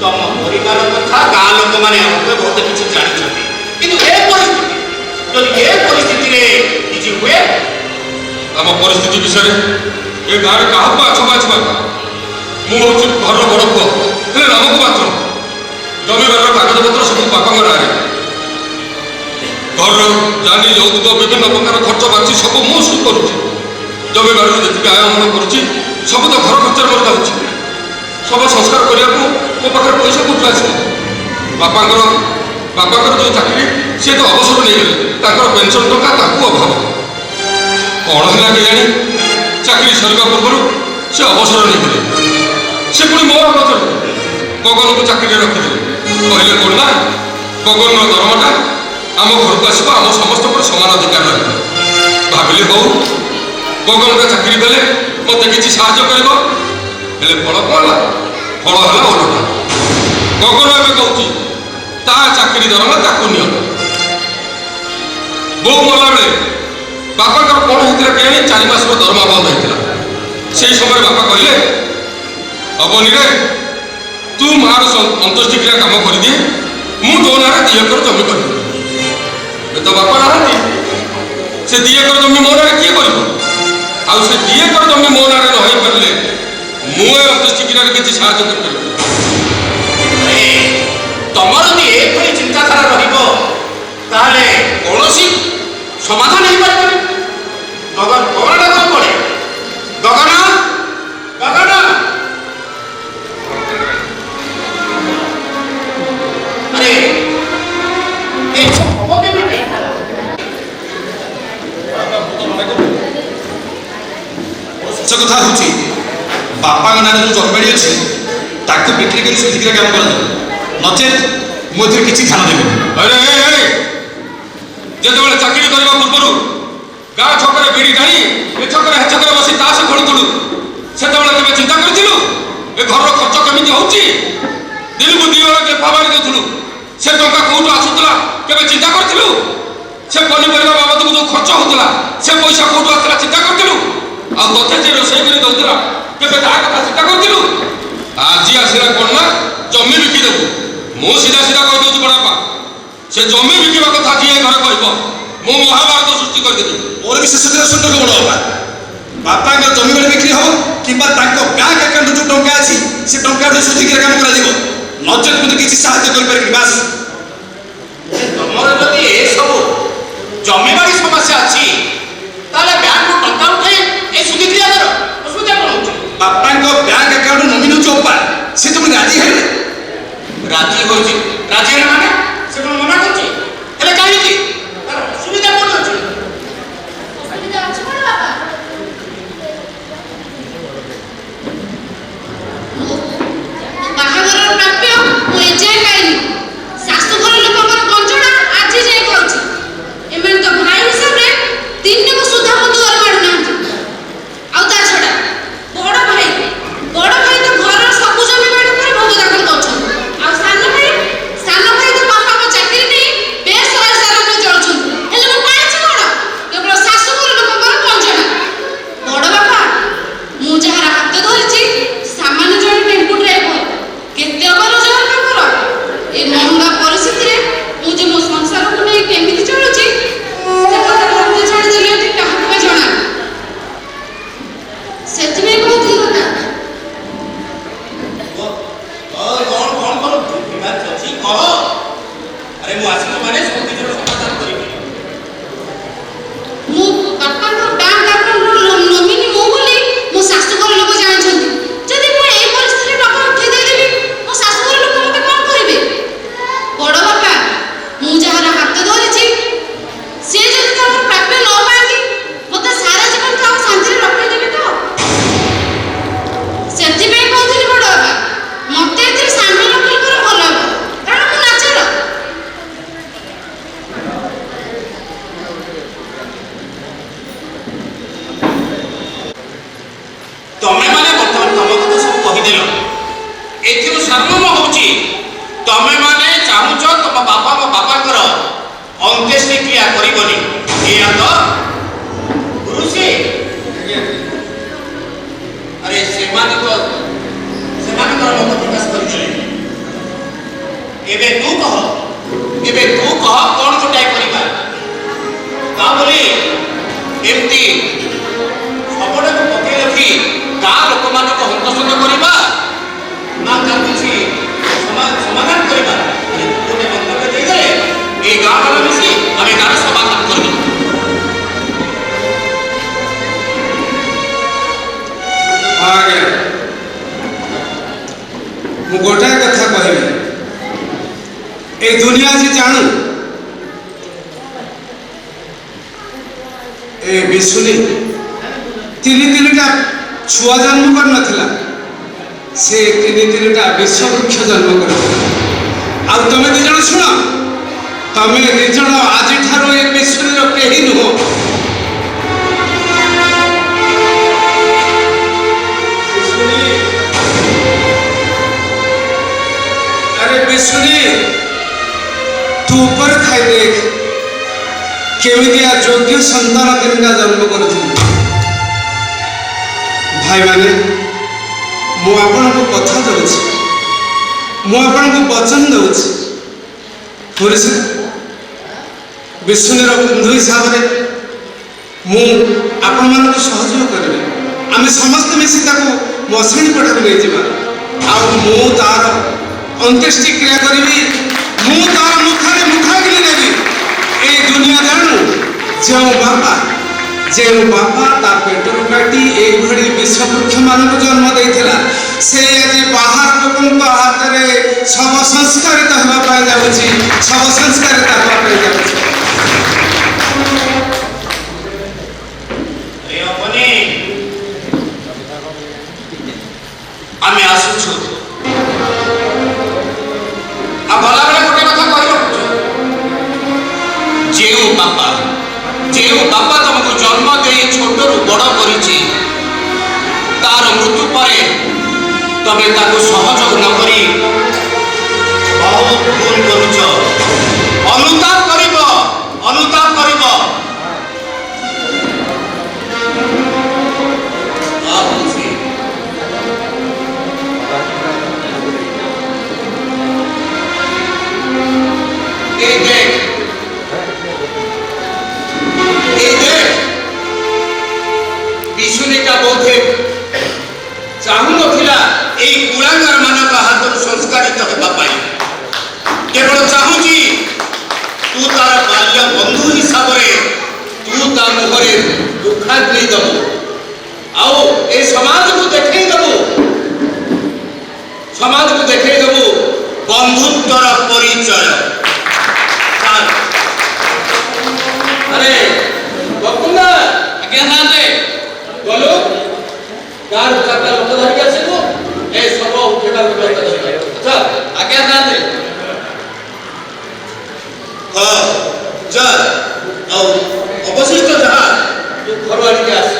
ତମ ପରିବାର କଥା ଗାଁ ଲୋକମାନେ ସମସ୍ତେ କିଛି ଜାଣିଛନ୍ତି କିନ୍ତୁ ଏ ପରିସ୍ଥିତି ଯଦି ଏ ପରିସ୍ଥିତିରେ କିଛି ହୁଏ ଆମ ପରିସ୍ଥିତି ବିଷୟରେ ଏ ଗାଁରେ କାହାକୁ ଆଛ ବାଛିବା ମୁଁ ହେଉଛି ଘରର ବଡ଼ ପୁଅ ହେଲେ ନାମକୁ ମାତ୍ର ଜମିବାରର କାଗଜପତ୍ର ସବୁ ବାପାଙ୍କ ନାଁରେ ଘରର ଜାନି ଯୌତୁକ ବିଭିନ୍ନ ପ୍ରକାର ଖର୍ଚ୍ଚ ବାଞ୍ଚି ସବୁ ମୁଁ ସୁଧ କରୁଛି ଜମିବାରରୁ ଯେତିକି ଆୟ ଅମଳ କରୁଛି ସବୁ ତ ଘର ଖର୍ଚ୍ଚରେ ମୋର ଯାଉଛି ସବୁ ସଂସ୍କାର କରିବାକୁ ମୋ ପାଖରେ ପଇସା କୋଉଠୁ ଆସିବ ବାପାଙ୍କର ଯେଉଁ ଚାକିରି ସିଏ ତ ଅବସର ନେଇଗଲେ ତାଙ୍କର ପେନସନ୍ ଟଙ୍କା ତାକୁ ଅଭାବ କ'ଣ ହେଲା କେଜାଣି ଚାକିରି ସରିବା ପୂର୍ବରୁ ସେ ଅବସର ନେଇଥିଲେ ସେ ପୁଣି ମୋର ନଜର ଗଗନକୁ ଚାକିରିରେ ରଖିଥିଲେ କହିଲେ କ'ଣ ନା ଗଗନର ଦରମାଟା ଆମ ଘରକୁ ଆସିବ ଆମ ସମସ୍ତଙ୍କର ସମାନ ଅଧିକାର ରହିବ ଭାବିଲେ ହଉ ଗଗନଟା ଚାକିରି କଲେ ମୋତେ କିଛି ସାହାଯ୍ୟ କରିବ ହେଲେ ଫଳ କ'ଣ ହେଲା ଫଳ ହେଲା ଓଲଟା ଗଗନ ଏବେ କହୁଛି ତା ଚାକିରି ଦରମା ତାକୁ ନିଅ ବୋଉ ମଲାବେଳେ ବାପାଙ୍କର କ'ଣ ହେଇଥିଲା କେଜାଣି 4 ମାସର ଦରମା ବନ୍ଦ ହେଇଥିଲା ସେହି ସମୟରେ ବାପା କହିଲେ ଅବନୀରେ ତୁ ମାଆର ଅନ୍ତ୍ୟେଷ୍ଟିକ୍ରିୟା କାମ କରିଦିଏ ମୁଁ ତୋ ନାଁରେ 2 ଏକର ଜମି କରିବି ଏ ତ ବାପା ନାହାନ୍ତି ସେ 2 ଏକର ଜମି ମୋ ନାଁରେ କିଏ କରିବ ଆଉ ସେ 2 ଏକର ଜମି ମୋ ନାଁରେ ନ ହେଇପାରିଲେ ମୁଁ ଏ ଅନ୍ତ୍ୟେଷ୍ଟିକ୍ରିୟାରେ କିଛି ସାହାଯ୍ୟ କରିପାରିବି ତମର ଯଦି ଏଭଳି ଚିନ୍ତାଧାରା ରହିବ ତାହେଲେ କୌଣସି ସମାଧାନ ହେଇପାରିବନି ଗଗନଟା କ'ଣ ପଡ଼େ ଗଗନ ଆରେ ହବ କେମିତି ସେ କଥା ହେଉଛି ବାପାଙ୍କ ନାଁରେ ଯେଉଁ ଜମିବାଡ଼ି ଅଛି ତାକୁ ବିକ୍ରି କରି ସୁଧିକିରେ କାମ କରାଯାଉ ନଚେତ୍ ମୁଁ ଏଥିରେ କିଛି ଧ୍ୟାନ ଦେବିନି ଯେତେବେଳେ ଚାକିରି କରିବା ପୂର୍ବରୁ ଗାଁ ଛକରେ ବିଡ଼ି ଟାଣି ଏ ଛକରେ ହେ ଛକରେ ବସି ତାସ ଖେଳୁଥିଲୁ ସେତେବେଳେ କେବେ ଚିନ୍ତା କରିଥିଲୁ ଏ ଘରର ଖର୍ଚ୍ଚ କେମିତି ହେଉଛି ଦିନକୁ 2 ବେଳ ଲେଖା ବାଡ଼ି ଦେଉଥିଲୁ ସେ ଟଙ୍କା କୋଉଠୁ ଆସୁଥିଲା କେବେ ଚିନ୍ତା କରିଥିଲୁ ସେ ପନିପରିବା ବାବଦକୁ ଯେଉଁ ଖର୍ଚ୍ଚ ହେଉଥିଲା ସେ ପଇସା କୋଉଠୁ ଆସିଥିଲା ଚିନ୍ତା କରିଥିଲୁ ଆଉ ତତେ ଯେ ରୋଷେଇ କରି ଦେଉଥିଲା କେବେ ତାହା କଥା ଚିନ୍ତା କରିଥିଲୁ ଆଜି ଆସିଲା କ'ଣ ନା ଜମି ବିକିଦେବୁ ମୁଁ ସିଧା କହିଦେଉଛି ବଡ଼ବାପା ସେ ଜମି ବିକିବା କଥା ଯିଏ ଘରେ କହିବ ମୁଁ ମହାଭାରତ ସୃଷ୍ଟି କରିଦେବି ମୋର ବି ଶେଷରେ ସୁନ୍ଦର ବଡ଼ବାପା ବାପାଙ୍କ ଜମିବାଡ଼ି ବିକ୍ରି ହେବ କିମ୍ବା ତାଙ୍କ ବ୍ୟାଙ୍କ ଆକାଉଣ୍ଟରେ ଯେଉଁ ଟଙ୍କା ଅଛି ସେ ଟଙ୍କାଠୁ ସୁଧିକିରେ କାମ କରାଯିବ ନଚେତ୍ ମୋତେ କିଛି ସାହାଯ୍ୟ କରିପାରିବି ବାସ୍ ତମର ଯଦି ଏସବୁ ଜମିବାଡ଼ି ସମସ୍ୟା ଅଛି ତାହେଲେ ବ୍ୟାଙ୍କରୁ ଟଙ୍କା ଉଠାଇ ଏ ସୁଧିକ୍ରିୟା କର ଅସୁବିଧା କ'ଣ ହେଉଛି ବାପାଙ୍କ ବ୍ୟାଙ୍କ ଆକାଉଣ୍ଟ ନମିନି ହେଉଛି ଅପା ସେ ତୁମେ ରାଜି ହେଲେ ରାଜି ହେଉଛି ରାଜି ହେଲେ ମାନେ ସେ କ'ଣ ମନା କରୁଛି ହେଲେ କାହିଁକି ତାର ଅସୁବିଧା କ'ଣ ଅଛି ଅସୁବିଧା ଅଛି କ'ଣ ବାପା ବାହାଘରର ପ୍ରାପ୍ୟ ମୁଁ ଏଯାଏଁ ପାଇନି ଶାଶୁଘର ଲୋକଙ୍କର ଗଞ୍ଜଣା ଆଜି ଯାଏଁ କରୁଛି ଏମାନେ ତ ଭାଇ ହିସାବରେ ଦିନକୁ ସୁଦ୍ଧା ମୋ ଦୁଆର ମାଡୁନାହାନ୍ତି ଆଉ ତା ଛଡ଼ା ବଡ଼ ଭାଇ ତ ଘରର ସବୁ ଜମି ବାଡ଼ି ଉପରେ ଭୋଗ ଦାଖଲ କରୁଛନ୍ତି ଆଉ ସାନ ଭାଇ ତ ବାପାଙ୍କ ଚାକିରି ନେଇ ବେଶ ରାଜଧାନୀରେ ଚଳୁଛନ୍ତି ହେଲେ ମୁଁ ପାଇଛି କ'ଣ କେବଳ ଶାଶୁଘର ଲୋକଙ୍କର ଗଞ୍ଜଣା ବଡ଼ ବାପା ମୁଁ ଯାହାର ହାତ ଧରିଛି ସାମାନ୍ୟ ଜଣେ ଟେମ୍ପୁ ଡ୍ରାଇଭର କେତେ ଅବା ରୋଜଗାର ତାଙ୍କର ଏ ମହଙ୍ଗା ପରିସ୍ଥିତିରେ ମୁଁ ଯେ ମୋ ସଂସାରକୁ ନେଇ କେମିତି ଚଳୁଛି ସେ କଥା ଭାବତେ ଛାଡ଼ିଦେଲି ଏଠି କାହାକୁ ବା ଜଣା ସେଥିପାଇଁ କହୁଥିଲି କଥା କହ ଆରେ ମୁଁ ଆସିଲା ମାନେ ସବୁ ନିଜର ସମାଧାନ କରିବି ମୁଁ ବାପାଙ୍କ ବ୍ୟାଙ୍କ ଆକାଉଣ୍ଟର ନମିନି ମୁଁ ବୋଲି ମୋ ଶାଶୁଘର ଲୋକ ଜାଣିଛନ୍ତି ଯଦି ମୁଁ ଏଇ ପରିସ୍ଥିତିରେ ଟଙ୍କା ଉଠେଇ ଦେଇଦେବି ମୋ ଶାଶୁଘର ଲୋକ ମୋତେ କ'ଣ କହିବେ ବଡ଼ ବାପା ମୁଁ ଯାହାର ହାତ ଧରିଛି ସେ ଯଦି ତାଙ୍କର ପ୍ରାପ୍ୟ ନ ପାଆନ୍ତି ମୋତେ ସାରା ଜୀବନ ତାଙ୍କ ଶାନ୍ତିରେ ରଖେଇଦେବେ ତ ସେଥିପାଇଁ କହୁଥିଲି ବଡ଼ ବାପା ମୋତେ ଏଥିରେ ସାମିଲ କରିବାର ଭଲ ହେବ କାରଣ ମୁଁ ନାଚର ତମେ ମାନେ ବର୍ତ୍ତମାନ ତମ କଥା ସବୁ କହିଦେଲ ଏଥିରୁ ସାରମର୍ମ ହେଉଛି ତମେ ମାନେ ଚାହୁଁଛ ତମ ବାପା ମୋ ବାପାଙ୍କର ଅନ୍ତ୍ୟେଷ୍ଟିକ୍ରିୟା କରିବନି ଏଇଆ ତ ଗୁରୁଶ୍ରୀ ଆରେ ସେମାନଙ୍କର ମତ ପ୍ରକାଶ କରିଦେଲେ ଏବେ ତୁ କହ ମୁଁ ଗୋଟାଏ କଥା କହିବି, ଏ ଦୁନିଆ ଯେ ଜାଣୁ ଏ ବିଶୁନି ତିନିଟା ଛୁଆ ଜନ୍ମ କରିନଥିଲା, ସେ ତିନିଟା ବିଶ୍ୱବୃକ୍ଷ ଜନ୍ମ କରିଥିଲା। ଆଉ ତମେ ଦି ଜଣ ଶୁଣ, ତମେ ଦି ଜଣ ଆଜିଠାରୁ ଏ ବିଶ୍ୱର କେହି ନୁହଁ। আরে বিশুনি, তু উপরে থাই দেখ কেমিতিয়া যোগ্য সন্তান তিনটা জন্ম করেছিল। ভাই মানে মু আপনাকে কথা দেছি, মু আপনাকে বচন দেছি, পুলিশ বিশুনির বন্ধু হিসাবে মু আপনার সহযোগ করবি। আমি সমস্ত মিশি তাকে মশাণী পটাকে নিয়ে যা, মু তার অন্ত্যেষ্টি ক্রিয়া করিবি, মু তার মুখে মুখাগ্নি দেবি। এই দুনিয়া জাণু যে বাপা তা পেটর কাটি এইভাবে বিশ্ববৃক্ষ মানুষ জন্ম দিয়েছিলা, সে আজ বাহার লোক হাতের শব সংস্কারিত হওয়া যাচ্ছে, শব সংস্কারিত হওয়া যাচ্ছে। আমি আসুছু গলাবেলে গোটে কথা কই রখুছ, যে বাপা তোমাকে জন্ম দিয়ে ছোটরু বড় করেছি, তার মৃত্যু পরে তবে তাকে সহযোগ ন করি বহুত ভুল করুছ। অনুতাপ করিব, অনুতাপ করিব। বিশুনিটা বোধে চাহু নথিলা এই কুলাঙ্গার ମାନଙ୍କ হাতରୁ সংস্কারিତ ହେବା ପାଇଁ, କେବଳ ଚାହୁଁଛି ତୁ ତାର ବାଲ୍ୟ ବନ୍ଧୁ ହିସାବରେ ତୁ ତା ମୁହଁରେ ଦୁଃଖାଗ୍ନି ଦେବୁ, ଆଉ ଏ ସମାଜକୁ ଦେଖେଇ ଦେବୁ ବନ୍ଧୁତ୍ୱର ପରିଚୟ। আরে বকুন্দা, আজ্ঞা সাথে বলো কার চারটা লোক ধরিকে আসিবু, এই সব উঠেবার ব্যবস্থা করিবে। চল আজ্ঞা সাথে চল, ଆଉ ଅବଶିଷ୍ଟ ଯାହା ତୁ ଘରୁ ଆଣିକି ଆସ।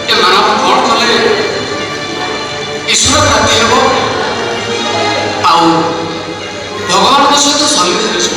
ଏ ମାନବ କ'ଣ କଲେ ଈଶ୍ୱର ପ୍ରାପ୍ତି ହେବ ଆଉ ଭଗବାନଙ୍କ ସହିତ ସନ୍ନିଧି ମିଶିବ।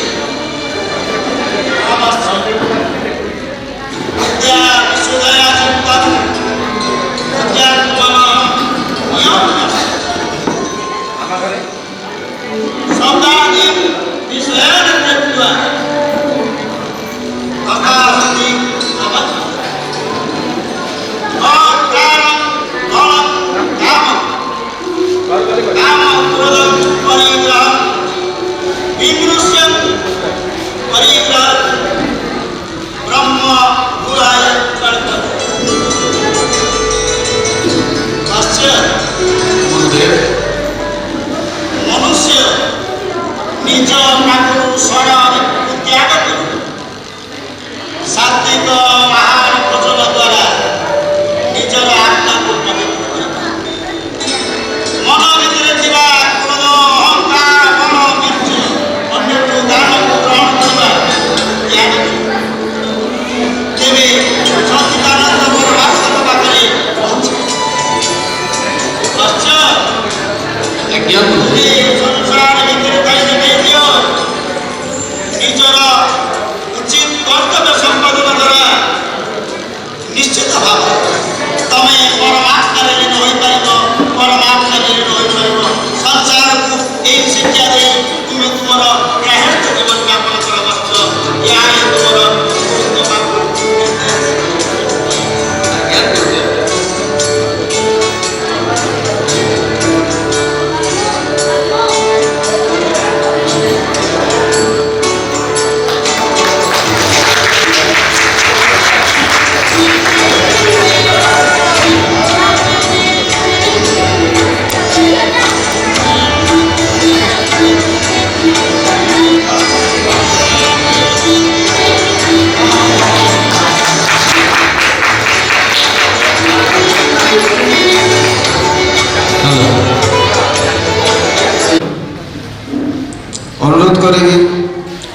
अनुरोध करी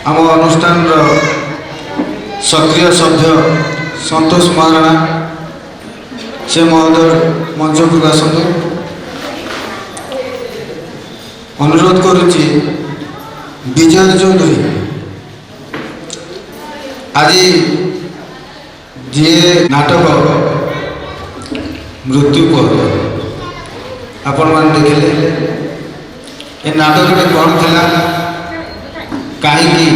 आम अनुष्ठान सक्रिय सभ्य संतोष महाराणा से महोदय मंच को आसतु। अनुरोध करुच्ची विजय चौधरी आज जी नाटक मृत्यु पर आपण मान देखिले ए नाटक कौन था कहीं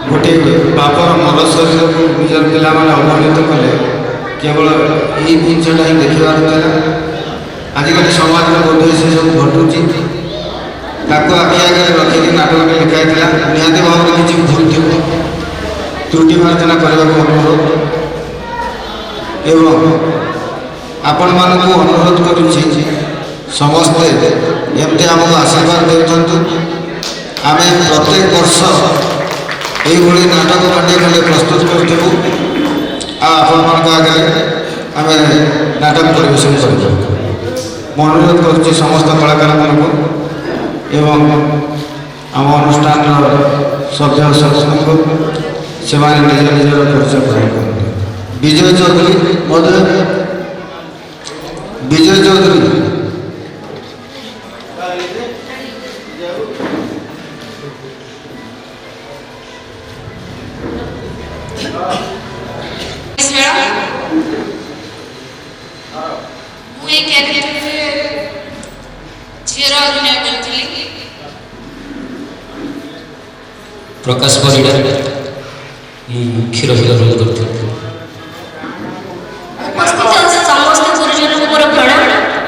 गोटे बापर मर शरीर को निजर पिला मैंने अवहेलित कले केवल यही जिनसा ही देखार आजिकल समाज में बोध से सब घटुची आखि आगे रखिक नाटक लिखाई निहती भाव में किसी भूल थी त्रुटि मार्जना करने को अनुरोध एवं आपण मानक अनुरोध करुच्ची समस्ते एमती आमको आशीर्वाद देउछंतु। आम प्रत्येक वर्ष यही नाटक खंडे खंडे प्रस्तुत करूँ आपण आगे आम नाटक परिवेशन कर अनुरोध करुच्ची समस्त कलाकार मानक एवं आम अनुष्ठान सभ्य सत्संग को से निज निजर परिचय ग्रहण करते। विजय चौधरी महोदय विजय चौधरी प्रकाश परिडा क्षीर रोल करते उपस्थित समस्त गुरुजन को मोर प्रणाम।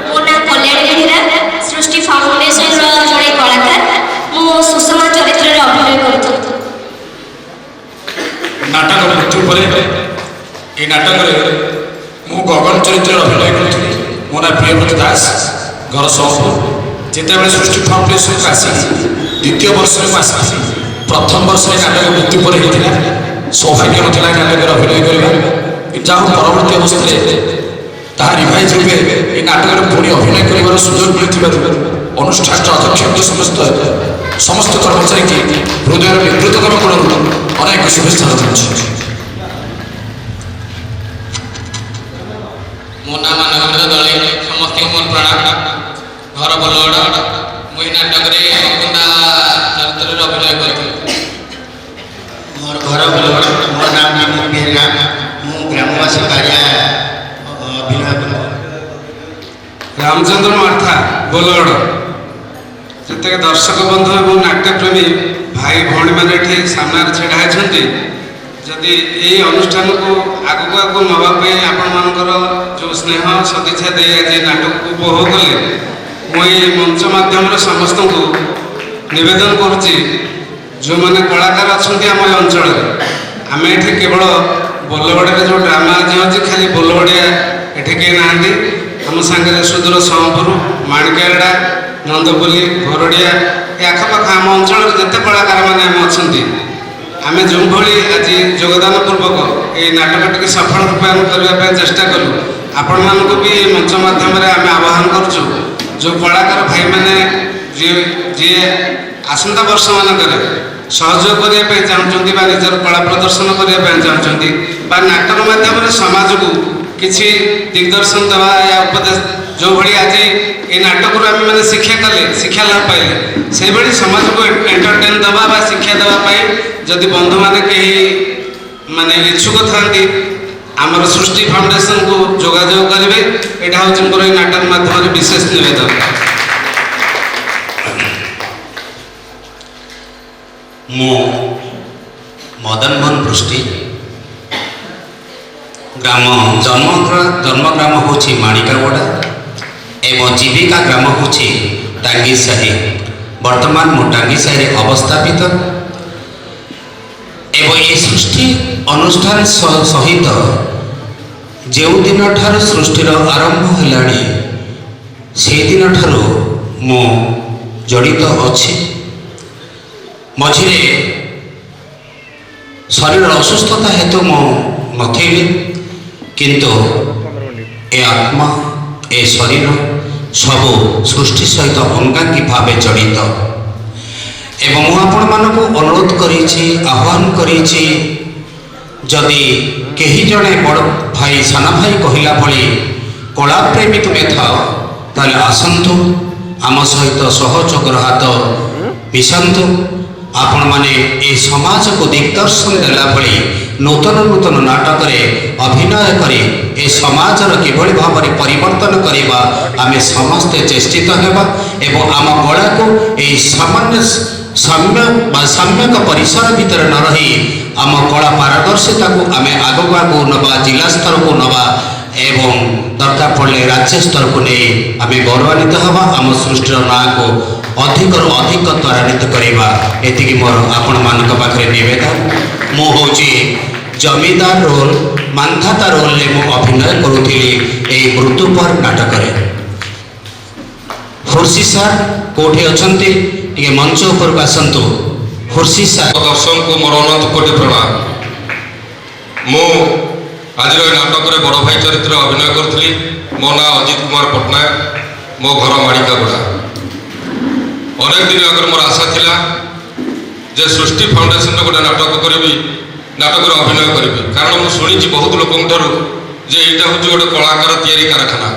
मो ना कल्याणी बेहेरा सृष्टि फाउंडेशन जड़े कलाकार मु सुषमा चरित्र अभिनय करूँ। नाटक मृत्यु पर ये नाटक मु गगन चरित्र अभिनय करी मो ना प्रियव्रत दास घर सोमपुर जिते सृष्टि फाउंडेशन आसी द्वितीय वर्ष में आसी प्रथम वर्ष में नाटक मृत्यु पर होता सौभाग्य नाला नाटक अभिनय करवा जहाँ परवर्त अवस्था रिभाइज रूपे ये नाटक पुणी अभिनय कर सुजोग मिलता अनुष्ठान अध्यक्ष समस्त कर्मचारी की हृदय विद्रुततम गुण अनेक शुभेच्छा जनाऊँ। ମୋ ନାଁ ମାନବେନ୍ଦ୍ର ଦଳେ, ସମସ୍ତଙ୍କୁ ମୋର ପ୍ରଣାମ। ଘର ବୋଲଗଡ଼। ମୁଁ ଏହି ନାଟକରେ ଅକୁନ୍ଦା ଚରିତ୍ରରେ ଅଭିନୟ କରିଥିଲି। ମୋର ଘର ବୋଲଗଡ଼, ମୋ ନାଁ ବିନୋଦ ବେହେରା, ମୁଁ ଗ୍ରାମବାସୀ ବାରିଆ ଅଭିନୟ କଲି। ରାମଚନ୍ଦ୍ର ମାର୍ଥା, ବୋଲଗଡ଼। ଯେତେକ ଦର୍ଶକ ବନ୍ଧୁ ଏବଂ ନାଟ୍ୟପ୍ରେମୀ ଭାଇ ଭଉଣୀମାନେ ଏଠି ସାମ୍ନାରେ ଛିଡ଼ା ହେଇଛନ୍ତି, ଯଦି ଏହି ଅନୁଷ୍ଠାନକୁ ଆଗକୁ ଆଗକୁ ନେବା ପାଇଁ ଆପଣମାନଙ୍କର ଯେଉଁ ସ୍ନେହ ସଦିଚ୍ଛା ଦେଇ ଆଜି ନାଟକକୁ ଉପଭୋଗ କଲେ, ମୁଁ ଏହି ମଞ୍ଚ ମାଧ୍ୟମରେ ସମସ୍ତଙ୍କୁ ନିବେଦନ କରୁଛି, ଯେଉଁମାନେ କଳାକାର ଅଛନ୍ତି ଆମ ଏ ଅଞ୍ଚଳରେ, ଆମେ ଏଠି କେବଳ ବୋଲଗଡ଼ରେ ଯେଉଁ ଡ୍ରାମା ଆଜି ହେଉଛି, ଖାଲି ବୋଲଗଡ଼ିଆ ଏଠି କେହି ନାହାନ୍ତି। ଆମ ସାଙ୍ଗରେ ସୁଦୂର ସମ୍ବଲପୁର, ମାଣିକେଆଡ଼ା, ନନ୍ଦପଲ୍ଲୀ, ଘରଡ଼ିଆ, ଏ ଆଖପାଖ ଆମ ଅଞ୍ଚଳରେ ଯେତେ କଳାକାରମାନେ ଆମେ ଅଛନ୍ତି, ଆମେ ଯେଉଁଭଳି ଆଜି ଯୋଗଦାନ ପୂର୍ବକ ଏହି ନାଟକଟିକୁ ସଫଳ ରୂପାୟନ କରିବା ପାଇଁ ଚେଷ୍ଟା କଲୁ, ଆପଣମାନଙ୍କୁ ବି ଏ ମଞ୍ଚ ମାଧ୍ୟମରେ ଆମେ ଆହ୍ୱାନ କରୁଛୁ, ଯେଉଁ କଳାକାର ଭାଇମାନେ ଯିଏ ଆସନ୍ତା ବର୍ଷମାନଙ୍କରେ ସହଯୋଗ କରିବା ପାଇଁ ଚାହୁଁଛନ୍ତି ବା ନିଜର କଳା ପ୍ରଦର୍ଶନ କରିବା ପାଇଁ ଚାହୁଁଛନ୍ତି ବା ନାଟକ ମାଧ୍ୟମରେ ସମାଜକୁ କିଛି ଦିଗ୍ଦର୍ଶନ ଦେବା ୟା ଉପଦେଶ, ଯେଉଁଭଳି ଆଜି এই নাটকରୁ ଆମେମାନେ ଶିକ୍ଷା କଲେ, ଶିକ୍ଷା ଲାଭ ପାଇଲେ, ସେହିଭଳି ସମାଜକୁ ଏଣ୍ଟରଟେନ୍ ଦେବା ବା ଶିକ୍ଷା ଦେବା ପାଇଁ ଯଦି ବନ୍ଧୁମାନେ କେହି ମାନେ ଇଚ୍ଛୁକ ଥାନ୍ତି, ଆମର ସୃଷ୍ଟି ଫାଉଣ୍ଡେସନକୁ ଯୋଗାଯୋଗ କରିବେ। ଏଇଟା ହେଉଛି ମୋର ଏହି ନାଟକ ମାଧ୍ୟମରେ ବିଶେଷ ନିବେଦନ। ମୁଁ ମଦନ ମୋହନ ପୃଷ୍ଟି, ଜନ୍ମଗ୍ରାମ ହେଉଛି ମାଣିକାଗଡ଼ା ଏବଂ ଜୀବିକା ଗ୍ରାମ ହେଉଛି ଟାଙ୍ଗିସାହି। ବର୍ତ୍ତମାନ ମୁଁ ଟାଙ୍ଗିସାହିରେ ଅବସ୍ଥାପିତ ଏବଂ ଏ ସୃଷ୍ଟି ଅନୁଷ୍ଠାନ ସହିତ ଯେଉଁଦିନ ଠାରୁ ସୃଷ୍ଟିର ଆରମ୍ଭ ହେଲାଣି ସେହିଦିନ ଠାରୁ ମୁଁ ଜଡ଼ିତ ଅଛି। ମଝିରେ ଶରୀର ଅସୁସ୍ଥତା ହେତୁ ମୁଁ ନଥିଲି, କିନ୍ତୁ ଏ ଆତ୍ମା ଏ ଶରୀର ସବୁ ସୃଷ୍ଟି ସହିତ ଅଙ୍ଗାଙ୍ଗୀ ଭାବେ ଜଡ଼ିତ। ଏବଂ ମୁଁ ଆପଣମାନଙ୍କୁ ଅନୁରୋଧ କରିଛି, ଆହ୍ୱାନ କରିଛି, ଯଦି କେହି ଜଣେ ବଡ଼ ଭାଇ ସାନ ଭାଇ କହିଲା ଭଳି କଳାପ୍ରେମୀ ତୁମେ ଥାଅ, ତାହେଲେ ଆସନ୍ତୁ ଆମ ସହିତ ସହଯୋଗର ହାତ ମିଶାନ୍ତୁ। ଆପଣମାନେ ଏ ସମାଜକୁ ଦିଗ୍ଦର୍ଶନ ଦେଲା ଭଳି ନୂତନ ନୂତନ ନାଟକରେ ଅଭିନୟ କରି ଏ ସମାଜର କିଭଳି ଭାବରେ ପରିବର୍ତ୍ତନ କରିବା ଆମେ ସମସ୍ତେ ଚେଷ୍ଟିତ ହେବା ଏବଂ ଆମ କଳାକୁ ଏହି ସମ୍ୟକ ପରିସର ଭିତରେ ନ ରହି ଆମ କଳା ପାରଦର୍ଶିତାକୁ ଆମେ ଆଗକୁ ଆଗକୁ ନେବା, ଜିଲ୍ଲା ସ୍ତରକୁ ନେବା ଏବଂ ଦରକାର ପଡ଼ିଲେ ରାଜ୍ୟ ସ୍ତରକୁ ନେଇ ଆମେ ଗୌରବାନ୍ୱିତ ହେବା। ଆମ ସୃଷ୍ଟିର ନାଁକୁ ଅଧିକରୁ ଅଧିକ ତ୍ୱରାନ୍ୱିତ କରିବା, ଏତିକି ମୋର ଆପଣମାନଙ୍କ ପାଖରେ ନିବେଦନ। ମୁଁ ହେଉଛି ଜମିଦାର ରୋଲ୍, ମାନ୍ଧାତା ରୋଲ୍ରେ ମୁଁ ଅଭିନୟ କରୁଥିଲି ଏହି ମୃତ୍ୟୁପର ନାଟକରେ। ହୁର୍ସି ସାର୍ କେଉଁଠି ଅଛନ୍ତି? ଟିକେ ମଞ୍ଚ ଉପରକୁ ଆସନ୍ତୁ। ହୁର୍ସି ସାର୍। ଦର୍ଶକଙ୍କୁ ମୋର ଅନନ୍ତ କୋଟି ପ୍ରଣାମ। ମୁଁ ଆଜିର ଏହି ନାଟକରେ ବଡ଼ ଭାଇ ଚରିତ୍ରରେ ଅଭିନୟ କରୁଥିଲି। ମୋ ନାଁ ଅଜିତ କୁମାର ପଟ୍ଟନାୟକ, ମୋ ଘର ମାଣିକାଗୁଡ଼ା। ଅନେକ ଦିନ ଆଗରୁ ମୋର ଆଶା ଥିଲା ଯେ ସୃଷ୍ଟି ଫାଉଣ୍ଡେସନରେ ଗୋଟେ ନାଟକ କରିବି, ନାଟକରେ ଅଭିନୟ କରିବି, କାରଣ ମୁଁ ଶୁଣିଛି ବହୁତ ଲୋକଙ୍କ ଠାରୁ ଯେ ଏଇଟା ହେଉଛି ଗୋଟେ କଳାକାର ତିଆରି କାରଖାନା।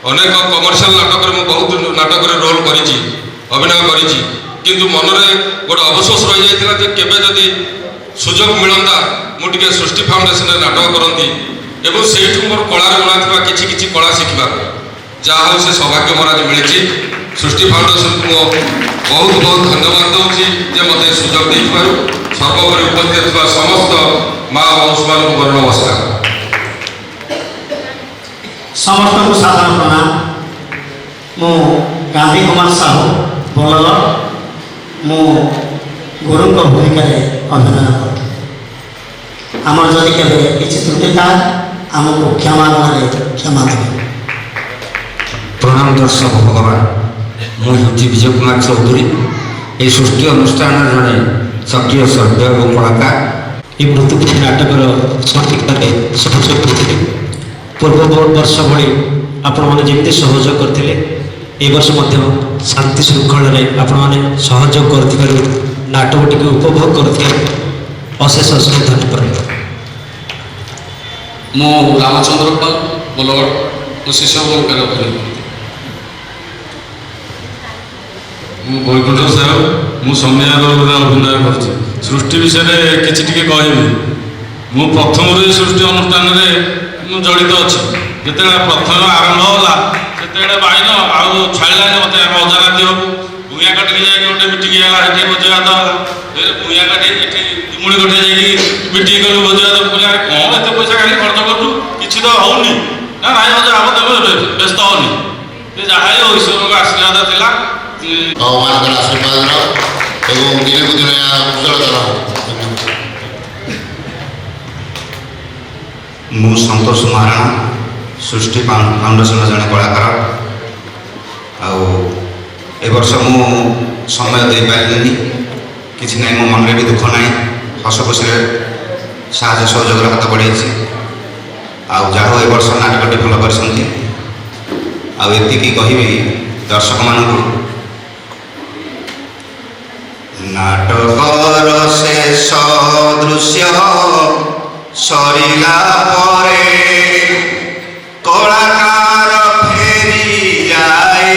ଅନେକ କମର୍ସିଆଲ ନାଟକରେ ମୁଁ ବହୁତ ନାଟକରେ ରୋଲ୍ କରିଛି, ଅଭିନୟ କରିଛି, କିନ୍ତୁ ମନରେ ଗୋଟେ ଅବଶୋଷ ରହିଯାଇଥିଲା ଯେ କେବେ ଯଦି ସୁଯୋଗ ମିଳନ୍ତା ମୁଁ ଟିକେ ସୃଷ୍ଟି ଫାଉଣ୍ଡେସନରେ ନାଟକ କରନ୍ତି ଏବଂ ସେଇଠୁ ମୋର କଳାରେ ଗଣାଥିବା କିଛି କିଛି କଳା ଶିଖିବାକୁ। ଯାହା ହେଉ ସେ ସୌଭାଗ୍ୟ ମୋର ଆଜି ମିଳିଛି। ସୃଷ୍ଟି ଫାଉଣ୍ଡେସନକୁ ମୁଁ ବହୁତ ବହୁତ ଧନ୍ୟବାଦ ଦେଉଛି ଯେ ମୋତେ ସୁଯୋଗ ଦେଇଥିବାରୁ। ସର୍ବୋପରି ଉପସ୍ଥିତ ଥିବା ସମସ୍ତ ମା ମାଉସୀମାନଙ୍କୁ ମୋର ନମସ୍କାର। ସମସ୍ତଙ୍କୁ ସାଧାରଣ ପ୍ରଣାମ। ମୁଁ ଗାନ୍ଧୀ କୁମାର ସାହୁ, ବୋଲଗଡ଼। ମୁଁ ଗୁରୁଙ୍କ ଭୂମିକାରେ ଅଭିନୟ କରେ। ଆମର ଯଦି କେବେ କିଛି ତ୍ରୁଟି ଥାଏ ଆମକୁ କ୍ଷମା ଦେବେ। ପ୍ରଣାମ ଦର୍ଶକ ଭଗବାନ। ମୁଁ ହେଉଛି ବିଜୟ କୁମାର ଚୌଧୁରୀ, ଏହି ସୃଷ୍ଟି ଅନୁଷ୍ଠାନର ଜଣେ ସକ୍ରିୟ ସଭ୍ୟ ଏବଂ କଳାକାର। ଏହି ମୃତ୍ୟୁପର ନାଟକର ସଠିକରେ ସହଯୋଗ କରିଥିଲେ। ପୂର୍ବ ବର୍ଷ ଭଳି ଆପଣମାନେ ଯେମିତି ସହଯୋଗ କରିଥିଲେ, ଏ ବର୍ଷ ମଧ୍ୟ ଶାନ୍ତି ଶୃଙ୍ଖଳାରେ ଆପଣମାନେ ସହଯୋଗ କରୁଥିବାରୁ ନାଟକଟିକୁ ଉପଭୋଗ କରୁଥିବାରୁ ଅଶେଷ ଅଶେଷ ଧନ୍ୟବାଦ। ମୁଁ ରାମଚନ୍ଦ୍ର ପାଲ, ବୋଲଗଡ଼ ମୁଁ ଶିଶୁ ଭୂମିକାର ଅଭିନୟ। ମୁଁ ବୈକୁଣ୍ଠ ସାହୁ, ମୁଁ ସୌମ୍ୟାରେ ଅଭିନୟ କରୁଛି। ସୃଷ୍ଟି ବିଷୟରେ କିଛି ଟିକେ କହିବି। ମୁଁ ପ୍ରଥମରୁ ଏ ସୃଷ୍ଟି ଅନୁଷ୍ଠାନରେ ମୁଁ ଜଡ଼ିତ ଅଛି। ଯେତେବେଳେ ପ୍ରଥମ ଆରମ୍ଭ ହେଲା ସେତେବେଳେ ବାଇନ ଆଉ ଛାଡ଼ିଲାନି ମୋତେ ଅଜାଣା ଦିଅ ଭୂଇଁଆ କାଟିକି ଯାଇକି ଗୋଟେ ମିଟିଂ ହେଲା, ସେଠି ଭୋଜି ଭାତ ହେଲା। ଭୂଇଁଆ କାଟି ଏଠି ମୁଣି ଗୋଟେ ଯାଇକି ମିଟିଂ କଲୁ, ଭୋଜି ଭାତ କଲେ କ'ଣ ଏତେ ପଇସା ଖାଲି ଖର୍ଚ୍ଚ କରୁଛୁ, କିଛି ତ ହେଉନି। ନା ନାଇଁ ଅଜା ଆମ ତମେ ବ୍ୟସ୍ତ ହେଉନି, ସେ ଯାହା ହେଉ ଈଶ୍ୱରଙ୍କ ଆଶୀର୍ବାଦ ଥିଲା। ଭଗବାନଙ୍କର ଆଶୀର୍ବାଦର ଏବଂ ଦିନକୁ ଦିନ ଉଜ୍ଜଳତର। ମୁଁ ସନ୍ତୋଷ ମହାରଣା, ସୃଷ୍ଟି ଫାଉଣ୍ଡେସନର ଜଣେ କଳାକାର। ଆଉ ଏ ବର୍ଷ ମୁଁ ସମୟ ଦେଇପାରିଲିନି, କିଛି ନାହିଁ, ମୋ ମନରେ ବି ଦୁଃଖ ନାହିଁ, ହସ ଖୁସିରେ ସାହାଯ୍ୟ ସହଯୋଗର ହାତ ବଢ଼େଇଛି। ଆଉ ଯାହା ହଉ ଏ ବର୍ଷ ନାଟକଟି ଭଲ କରିଛନ୍ତି। ଆଉ ଏତିକି କହିବି ଦର୍ଶକମାନଙ୍କୁ, ନାଟକର ଶେଷ ଦୃଶ୍ୟ ସରିଲା ପରେ କଳାକାର ଫେରି ଯାଏ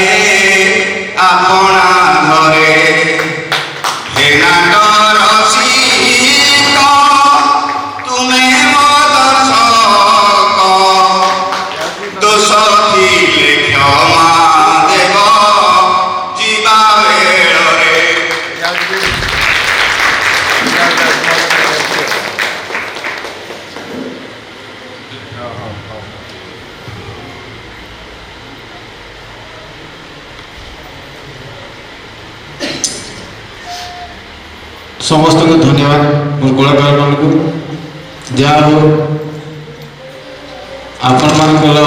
ଆପଣା ଘରେ। ହେ ନାଟର ଶିକ ତୁମେ ମୋ ଦର୍ଶକ, ଦୋଷ ଥିଲେ କ୍ଷମା ଦେବ ଯିବା ବେଳରେ। ସମସ୍ତଙ୍କୁ ଧନ୍ୟବାଦ, ମୋର କଳାକାରମାନଙ୍କୁ। ଯାହା ହଉ ଆପଣମାନଙ୍କର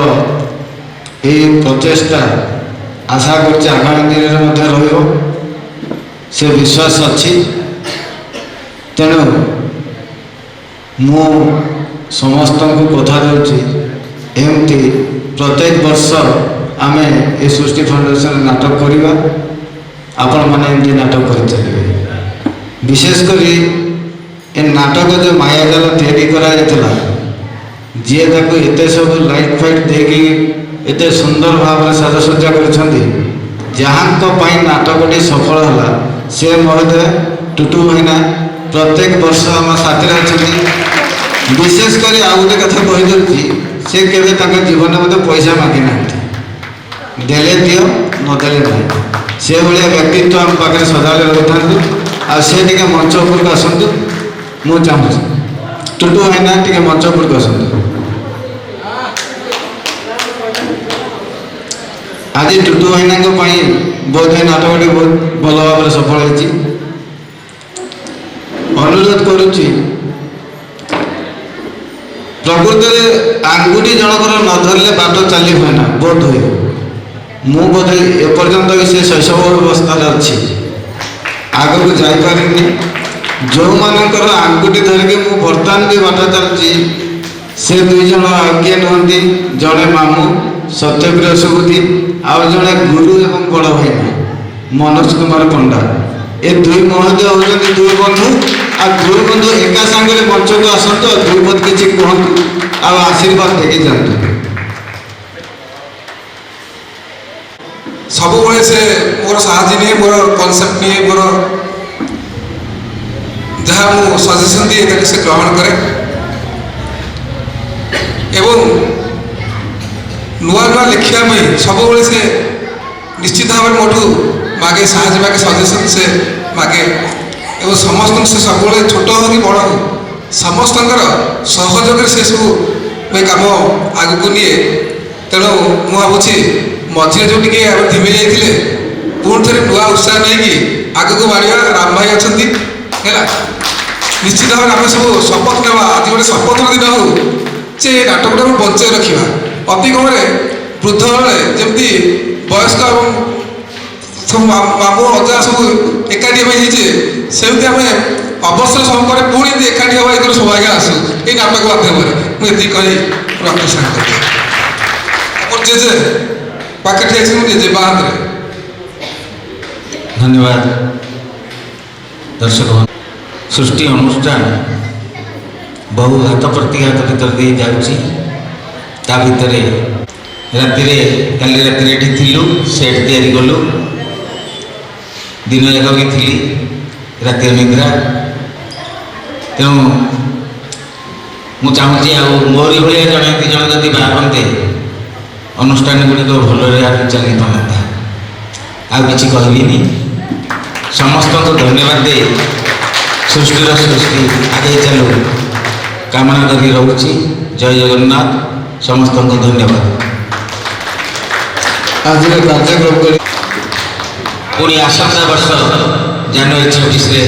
ଏହି ପ୍ରଚେଷ୍ଟା ଆଶା କରୁଛି ଆଗାମୀ ଦିନରେ ମଧ୍ୟ ରହିବ, ସେ ବିଶ୍ୱାସ ଅଛି। ତେଣୁ ମୁଁ ସମସ୍ତଙ୍କୁ କଥା ଦେଉଛି, ଏମିତି ପ୍ରତ୍ୟେକ ବର୍ଷ ଆମେ ଏ ସୃଷ୍ଟି ଫାଉଣ୍ଡେସନରେ ନାଟକ କରିବା, ଆପଣମାନେ ଏମିତି ନାଟକ କରିଚାଲିବେ। ବିଶେଷ କରି ଏ ନାଟକ ଯେଉଁ ମାୟାଜାଲ ତିଆରି କରାଯାଇଥିଲା, ଯିଏ ତାକୁ ଏତେ ସବୁ ଲାଇଟ୍ ଫାଇଟ୍ ଦେଇକି ଏତେ ସୁନ୍ଦର ଭାବରେ ସାଜସଜ୍ଜା କରିଛନ୍ତି, ଯାହାଙ୍କ ପାଇଁ ନାଟକଟି ସଫଳ ହେଲା ସେ ମହୋଦୟ ଟୁଟୁ ଭାଇନା ପ୍ରତ୍ୟେକ ବର୍ଷ ଆମ ସାଥିରେ ଅଛନ୍ତି। ବିଶେଷ କରି ଆଉ ଗୋଟେ କଥା କହିଦେଉଛି, ସେ କେବେ ତାଙ୍କ ଜୀବନରେ ମୋତେ ପଇସା ମାଗିନାହାନ୍ତି, ଦେଲେ ଦିଅ ନଦେଲେ ନାହିଁ। ସେଭଳିଆ ବ୍ୟକ୍ତିତ୍ୱ ଆମ ପାଖରେ ସଦାବେଳେ ରହିଥାନ୍ତୁ। ଆଉ ସେ ଟିକେ ମଞ୍ଚ ଉପରକୁ ଆସନ୍ତୁ, ମୁଁ ଚାହୁଁଛି ଟୁଟୁ ଭାଇନା ଟିକେ ମଞ୍ଚ ଉପରକୁ ଆସନ୍ତୁ। ଆଜି ଟୁଟୁ ଭାଇନାଙ୍କ ପାଇଁ ବୋଧହୁଏ ନାଟକଟି ବହୁତ ଭଲ ଭାବରେ ସଫଳ ହୋଇଛି। ଅନୁରୋଧ କରୁଛି, ପ୍ରକୃତରେ ଆଙ୍ଗୁଠି ଜଣଙ୍କର ନ ଧରିଲେ ବାଟ ଚାଲି ହୁଏ ନା, ବୋଧ ହୁଏ। ମୁଁ ବୋଧେ ଏପର୍ଯ୍ୟନ୍ତ ବି ସେ ଶୈଶବ ଅବସ୍ଥାରେ ଅଛି, ଆଗକୁ ଯାଇପାରିନି। ଯେଉଁମାନଙ୍କର ଆଙ୍ଗୁଠି ଧରିକି ମୁଁ ବର୍ତ୍ତମାନ ବି ବାଟ ଚାଲୁଛି, ସେ ଦୁଇ ଜଣ ଆଉ କିଏ ନୁହନ୍ତି, ଜଣେ ମାମୁଁ ସତ୍ୟପ୍ରିୟ ସୁବୁଦ୍ଧି, ଆଉ ଜଣେ ଗୁରୁ ଏବଂ ବଡ଼ ଭାଇନା ମନୋଜ କୁମାର ପଣ୍ଡା। ଏ ଦୁଇ ମହୋଦୟ ହେଉଛନ୍ତି ଦୁଇ ବନ୍ଧୁ। ଆଉ ଦୁଇ ବନ୍ଧୁ ଏକା ସାଙ୍ଗରେ ମଞ୍ଚକୁ ଆସନ୍ତୁ, ଆଉ ଦୁଇ ପଦ କିଛି କୁହନ୍ତୁ, ଆଉ ଆଶୀର୍ବାଦ ଦେଇକି ଯାଆନ୍ତୁ। ସବୁବେଳେ ସେ ମୋର ସାହାଯ୍ୟ ନିଏ, ମୋର କନସେପ୍ଟ ନିଏ, ମୋର ଯାହା ମୁଁ ସଜେସନ୍ ଦିଏ ତାକୁ ସେ ଗ୍ରହଣ କରେ ଏବଂ ନୂଆ ନୂଆ ଲେଖିବା ପାଇଁ ସବୁବେଳେ ସେ ନିଶ୍ଚିତ ଭାବରେ ମୋଠୁ ମାଗେ, ସାହାଯ୍ୟ ମାଗେ, ସଜେସନ୍ ସେ ମାଗେ ଏବଂ ସମସ୍ତଙ୍କୁ ସେ ସବୁବେଳେ ଛୋଟ ହେଉ କି ବଡ଼ ହେଉ ସମସ୍ତଙ୍କର ସହଯୋଗରେ ସେସବୁ କାମ ଆଗକୁ ନିଏ। ତେଣୁ ମୁଁ ଭାବୁଛି ମଝିରେ ଯେଉଁ ଟିକେ ଆମେ ଧିମେଇ ଯାଇଥିଲେ, ପୁଣି ଥରେ ନୂଆ ଉତ୍ସାହ ନେଇକି ଆଗକୁ ବାଢ଼ିବା। ରାମ ଭାଇ ଅଛନ୍ତି ହେଲା, ନିଶ୍ଚିତ ଭାବରେ ଆମେ ସବୁ ଶପଥ ନେବା, ଆଜି ଗୋଟେ ଶପଥର ଦିନ ହେଉ ଯେ ନାଟକଟାକୁ ବଞ୍ଚାଇ ରଖିବା। ଅତି କମରେ ବୃଦ୍ଧ ବେଳେ ଯେମିତି ବୟସ୍କ ଏବଂ ସବୁ ମାମୁଁ ଅଜା ସବୁ ଏକାଠି ହେବା ହେଇଛେ, ସେମିତି ଆମେ ଅବସର ସମୟରେ ପୁଣି ଏମିତି ଏକାଠି ହେବା ଏଥିରୁ ସୌଭାଗ୍ୟ ଆସୁ ଏଇ ନାଟକ ମାଧ୍ୟମରେ। ମୁଁ ଏତିକି କହି ପ୍ରାର୍ଥନା କରିଛି। ମୋର ଜେଜେ ପାଖରେ ଠିଆ ହେଇଛି, ମୁଁ ଜେଜେ ବାହାରେ। ଧନ୍ୟବାଦ ଦର୍ଶକ। ସୃଷ୍ଟି ଅନୁଷ୍ଠାନ ବହୁ ହାତ ପ୍ରତିଘାତ ଭିତରେ ଦେଇ ଯାଉଛି। ତା ଭିତରେ ରାତିରେ କାଲି ରାତିରେ ଏଠି ଥିଲୁ, ସେଟ୍ ତିଆରି କଲୁ, ଦିନ ଯାକ ବି ଥିଲି, ରାତିରେ ନିଦ୍ରା। ତେଣୁ ମୁଁ ଚାହୁଁଛି ଆଉ ମୋରି ଭଳିଆ ଜଣେ ଦୁଇ ଜଣ ଯଦି ବାହାରନ୍ତେ ଅନୁଷ୍ଠାନ ଗୁଡ଼ିକ ଭଲରେ ଆଗକୁ ଚାଲିପାରନ୍ତା। ଆଉ କିଛି କହିବିନି, ସମସ୍ତଙ୍କୁ ଧନ୍ୟବାଦ ଦେଇ ସୃଷ୍ଟିର ସୃଷ୍ଟି ଆଗେଇ ଚାଲୁ କାମନା କରି ରହୁଛି। ଜୟ ଜଗନ୍ନାଥ, ସମସ୍ତଙ୍କୁ ଧନ୍ୟବାଦ। ଆଜିର କାର୍ଯ୍ୟକ୍ରମ କରି ପୁଣି ଆସନ୍ତା ବର୍ଷ ଜାନୁଆରୀ 26ରେ